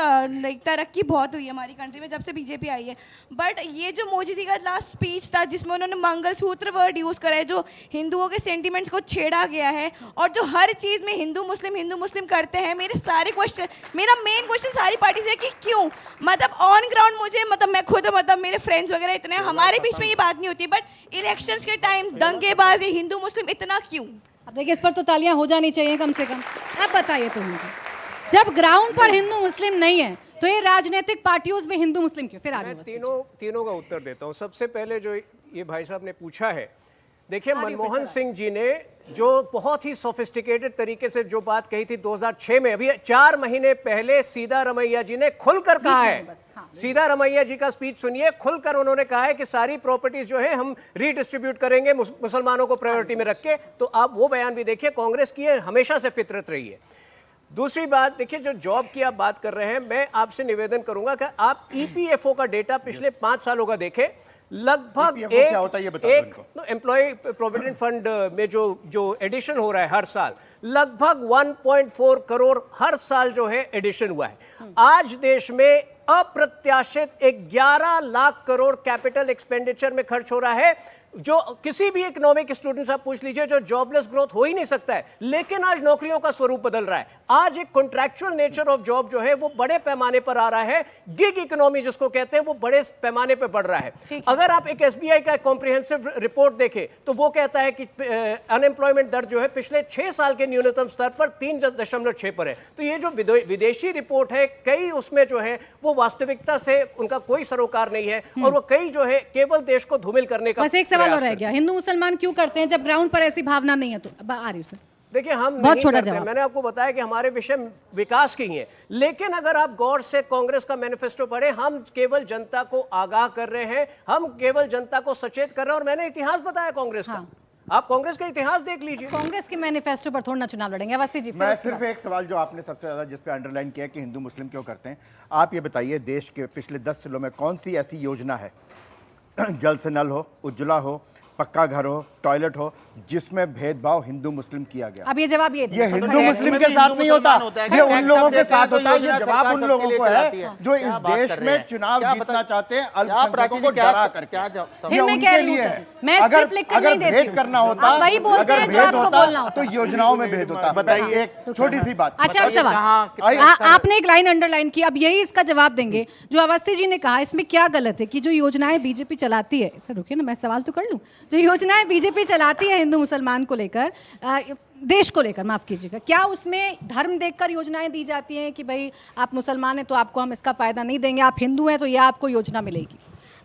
तरक्की बहुत हुई है हमारी कंट्री में जब से बीजेपी आई है, बट ये जो मोदी जी का लास्ट स्पीच था जिसमें उन्होंने मंगलसूत्र वर्ड यूज़ करा है, जो हिंदुओं के सेंटिमेंट्स को छेड़ा गया है और जो हर चीज़ में हिंदू मुस्लिम करते हैं, मेरा मेन क्वेश्चन सारी पार्टी से है कि क्यों? मतलब ऑन ग्राउंड मुझे मैं खुद मेरे फ्रेंड्स वगैरह इतने हमारे बीच में ये बात नहीं होती, बट इलेक्शंस के टाइम दंगेबाजी हिंदू मुस्लिम इतना क्यों? अब देखिए इस पर तो तालियां हो जानी चाहिए कम से कम। अब बताइए तो मुझे, जब ग्राउंड पर हिंदू मुस्लिम नहीं है तो ये राजनीतिक पार्टियों में हिंदू मुस्लिम क्यों? फिर आगे तीनों का उत्तर देता हूं। सबसे पहले जो ये भाई साहब ने पूछा है, देखिए मनमोहन सिंह जी ने जो बहुत ही सोफिस्टिकेटेड तरीके से जो बात कही थी 2006 में, अभी 4 महीने पहले सीधा रमैया जी ने खुलकर कहा है, सीधा रमैया जी का स्पीच सुनिए, खुलकर उन्होंने कहा है कि सारी प्रॉपर्टीज जो है हम रीडिस्ट्रीब्यूट करेंगे मुसलमानों को प्रायोरिटी में रख के। तो आप वो बयान भी देखिए, कांग्रेस की हमेशा से फितरत रही है। दूसरी बात देखिए, जो जॉब की आप बात कर रहे हैं, मैं आपसे निवेदन करूंगा कि आप EPFO का डेटा पिछले 5 सालों का देखें। लगभग क्या होता है ये बता दो इनको। एम्प्लॉय प्रोविडेंट फंड में जो एडिशन हो रहा है हर साल, लगभग 1.4 करोड़ हर साल जो है एडिशन हुआ है। आज देश में अप्रत्याशित 11 लाख करोड़ कैपिटल एक्सपेंडिचर में खर्च हो रहा है, जो किसी भी इकोनॉमिक स्टूडेंट से आप पूछ लीजिए, जो जॉबलेस ग्रोथ हो ही नहीं सकता है। लेकिन आज नौकरियों का स्वरूप बदल रहा है, आज एक कॉन्ट्रैक्चुअल नेचर ऑफ जॉब जो है वो बड़े पैमाने पर आ रहा है, गिग इकोनॉमी जिसको कहते हैं वो बड़े पैमाने पर बढ़ रहा है। अगर आप एक SBI का कॉम्प्रिहेंसिव रिपोर्ट देखें तो वो कहता है कि अनएम्प्लॉयमेंट दर जो है पिछले 6 साल के न्यूनतम स्तर पर 3.6 पर है। तो ये जो विदेशी रिपोर्ट है, कई उसमें जो है वो वास्तविकता से उनका कोई सरोकार नहीं है और वो कई जो है केवल देश को धूमिल करने का रह गया। हिंदू मुसलमान क्यों करते हैं जब ग्राउंड पर ऐसी भावना नहीं है? तो आ रही सर, देखिए हम बहुत छोटा जवाब, मैंने आपको बताया कि हमारे विषय विकास की है, लेकिन अगर आप गौर से कांग्रेस का मैनिफेस्टो पढ़े, हम केवल जनता को आगाह कर रहे हैं, हम केवल जनता को सचेत कर रहे हैं। और मैंने इतिहास बताया कांग्रेस का, आप कांग्रेस का इतिहास देख लीजिए। कांग्रेस के मैनिफेस्टो पर थोड़ा चुनाव लड़ेंगे। अवस्थी जी, मैं सिर्फ एक सवाल जो आपने सबसे ज्यादा जिस पे अंडरलाइन किया कि हिंदू मुस्लिम क्यों करते हैं, आप ये बताइए देश के पिछले 10 सालों में कौन सी ऐसी योजना है, जल से नल हो, उज्ज्वला हो, पक्का घर हो, टॉयलेट हो, जिसमें भेदभाव हिंदू मुस्लिम किया गया? अब ये जवाब ये हिंदू मुस्लिम के साथ नहीं होता, ये उन लोगों के साथ होता है। ये जवाब उन लोगों को है जो इस देश में चुनाव जीतना चाहते हैं, अल्पसंख्यकों को डरा करके। ये उनके लिए है। अगर भेद करना होता, अगर भेद होता तो योजनाओं में भेद होता। बताइए एक छोटी सी बात। अच्छा, सवाल आपने एक लाइन अंडरलाइन की, अब यही इसका जवाब देंगे जो अवस्थी जी ने कहा। इसमें क्या गलत है कि जो योजनाएं बीजेपी चलाती है, सर रुकिए ना, मैं सवाल तो कर लूं, जो योजनाएं बीजेपी चलाती है हिंदू मुसलमान को लेकर, देश को लेकर, माफ कीजिएगा, क्या उसमें धर्म देखकर योजनाएं दी जाती हैं कि भाई आप मुसलमान हैं तो आपको हम इसका फायदा नहीं देंगे, आप हिंदू हैं तो यह आपको योजना मिलेगी?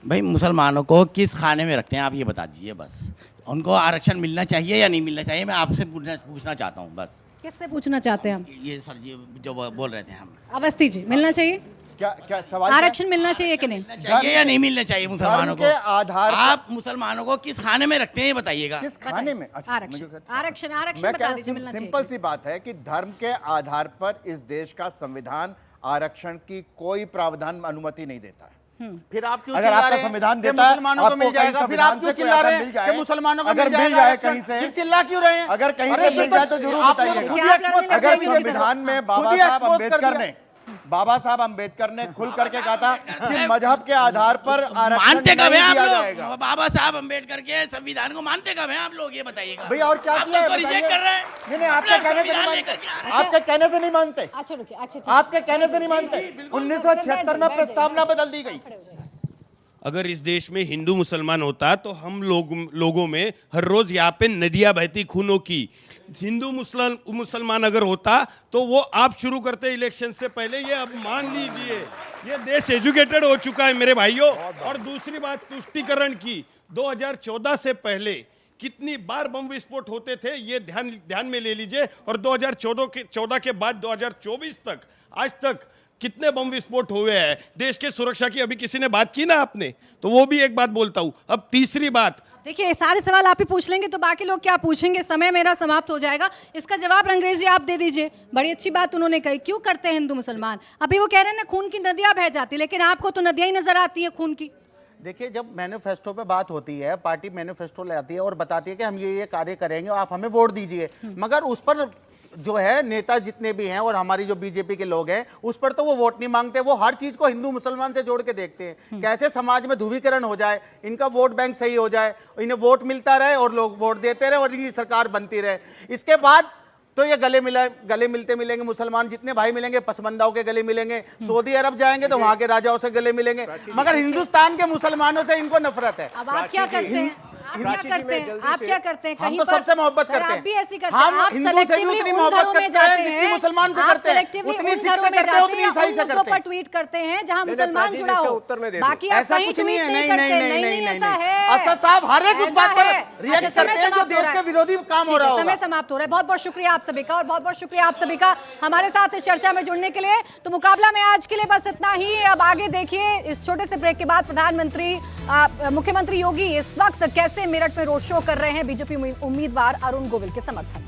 भाई मुसलमानों को किस खाने में रखते हैं आप ये बता दीजिए बस। उनको आरक्षण मिलना चाहिए या नहीं मिलना चाहिए, मैं आपसे पूछना चाहता हूँ बस। किससे पूछना चाहते हैं हम? ये सर जी जो बोल रहे थे हम। अवस्थी जी, मिलना चाहिए? क्या सवाल? आरक्षण मिलना चाहिए कि नहीं चाहिए या नहीं मिलना चाहिए मुसलमानों को? आधार आप मुसलमानों को किस खाने में रखते हैं ये बताइएगा। किस खाने में? आरक्षण बता दीजिए, मिलना चाहिए। सिंपल सी बात है कि धर्म के आधार पर इस देश का संविधान आरक्षण की कोई प्रावधान अनुमति नहीं देता है। फिर आप क्यों अगर आपका संविधान देता है मुसलमानों को मिल जाएगा, फिर आप क्यों चिल्ला रहे हैं कि मुसलमानों को मिल जाएगा कहीं से? फिर चिल्ला क्यों रहे हैं? अगर कहीं से मिल जाए तो जरूर बताइएगा। अगर संविधान में बाबा साहब अंबेडकर ने खुल करके कहा था कि मजहब के आधार पर आरक्षण नहीं दिया जाएगा। बाबा साहब अंबेडकर के संविधान को मानते कब हैं आप लोग ये बताइएगा। भैया और क्या किया है? रिजेक्ट कर रहे हैं। नहीं, आपके कहने से नहीं मानते, आपके कहने से नहीं मानते, अच्छा रुकिए, अच्छा आपके कहने से नहीं मानते। 1976 में प्रस्तावना बदल दी गई। अगर इस देश में हिंदू मुसलमान होता तो हम लोगों में हर रोज यहाँ पे नदियां बहती खूनों की। हिंदू मुसलमान अगर होता तो वो आप शुरू करते इलेक्शन से पहले। ये अब मान लीजिए ये देश एजुकेटेड हो चुका है मेरे भाइयों। और दूसरी बात तुष्टीकरण की, 2014 से पहले कितनी बार बम विस्फोट होते थे ये ध्यान में ले लीजिए। और 2014 के बाद 2024 तक आज तक कितने बम विस्फोट हुए हैं। देश के सुरक्षा की अभी किसी ने बात की ना आपने, तो वो भी एक बात बोलता हूं। अब तीसरी बात, देखिए सारे सवाल आप ही पूछ लेंगे तो बाकी लोग क्या पूछेंगे, समय मेरा समाप्त हो जाएगा। इसका जवाब रंगरेज जी आप दे दीजिए। बड़ी अच्छी बात उन्होंने कही, क्यों करते हैं हिंदू मुसलमान? अभी वो कह रहे हैं ना खून की नदियां बह जाती, लेकिन आपको तो नदियां ही नजर आती है खून की। देखिए, जब मैनिफेस्टो पे बात होती है, पार्टी मैनिफेस्टो लाती है और बताती है कि हम ये कार्य करेंगे, आप हमें वोट दीजिए, मगर उस पर जो है नेता जितने भी हैं और हमारी जो बीजेपी के लोग हैं उस पर तो वो वोट नहीं मांगते। वो हर चीज को हिंदू मुसलमान से जोड़ के देखते हैं, कैसे समाज में ध्रुवीकरण हो जाए, इनका वोट बैंक सही हो जाए, इन्हें वोट मिलता रहे और लोग वोट देते रहे और इनकी सरकार बनती रहे। इसके बाद तो ये गले मिलते मिलेंगे, मुसलमान जितने भाई मिलेंगे पसमंदाओं के गले मिलेंगे, सऊदी अरब जाएंगे तो वहां के राजाओं से गले मिलेंगे, मगर हिंदुस्तान के मुसलमानों से इनको नफरत है। अब आप क्या करते हैं? आप क्या करते हैं? हम तो सबसे मोहब्बत करते हैं। भी ऐसी करते हैं। हम हिंदू से भी उतनी मोहब्बत करते हैं जितनी मुसलमान से करते हैं, उतनी सिख से करते हैं, उतनी ईसाई से करते हैं। ट्वीट करते हैं जहां मुसलमान जुड़ा हो, बाकी ऐसा कुछ नहीं है। नहीं। असद साहब हर एक उस बात पर रिएक्ट करते हैं जो देश के विरोधी काम हो रहा होगा। समय समाप्त हो रहा है। बहुत बहुत शुक्रिया आप सभी का, और बहुत बहुत शुक्रिया आप सभी का हमारे साथ इस चर्चा में जुड़ने के लिए। तो मुकाबला में आज के लिए बस इतना ही। अब आगे देखिए इस छोटे से ब्रेक के बाद प्रधानमंत्री मुख्यमंत्री योगी इस वक्त कैसे मेरठ में रोड शो कर रहे हैं बीजेपी उम्मीदवार अरुण गोविल के समर्थन में।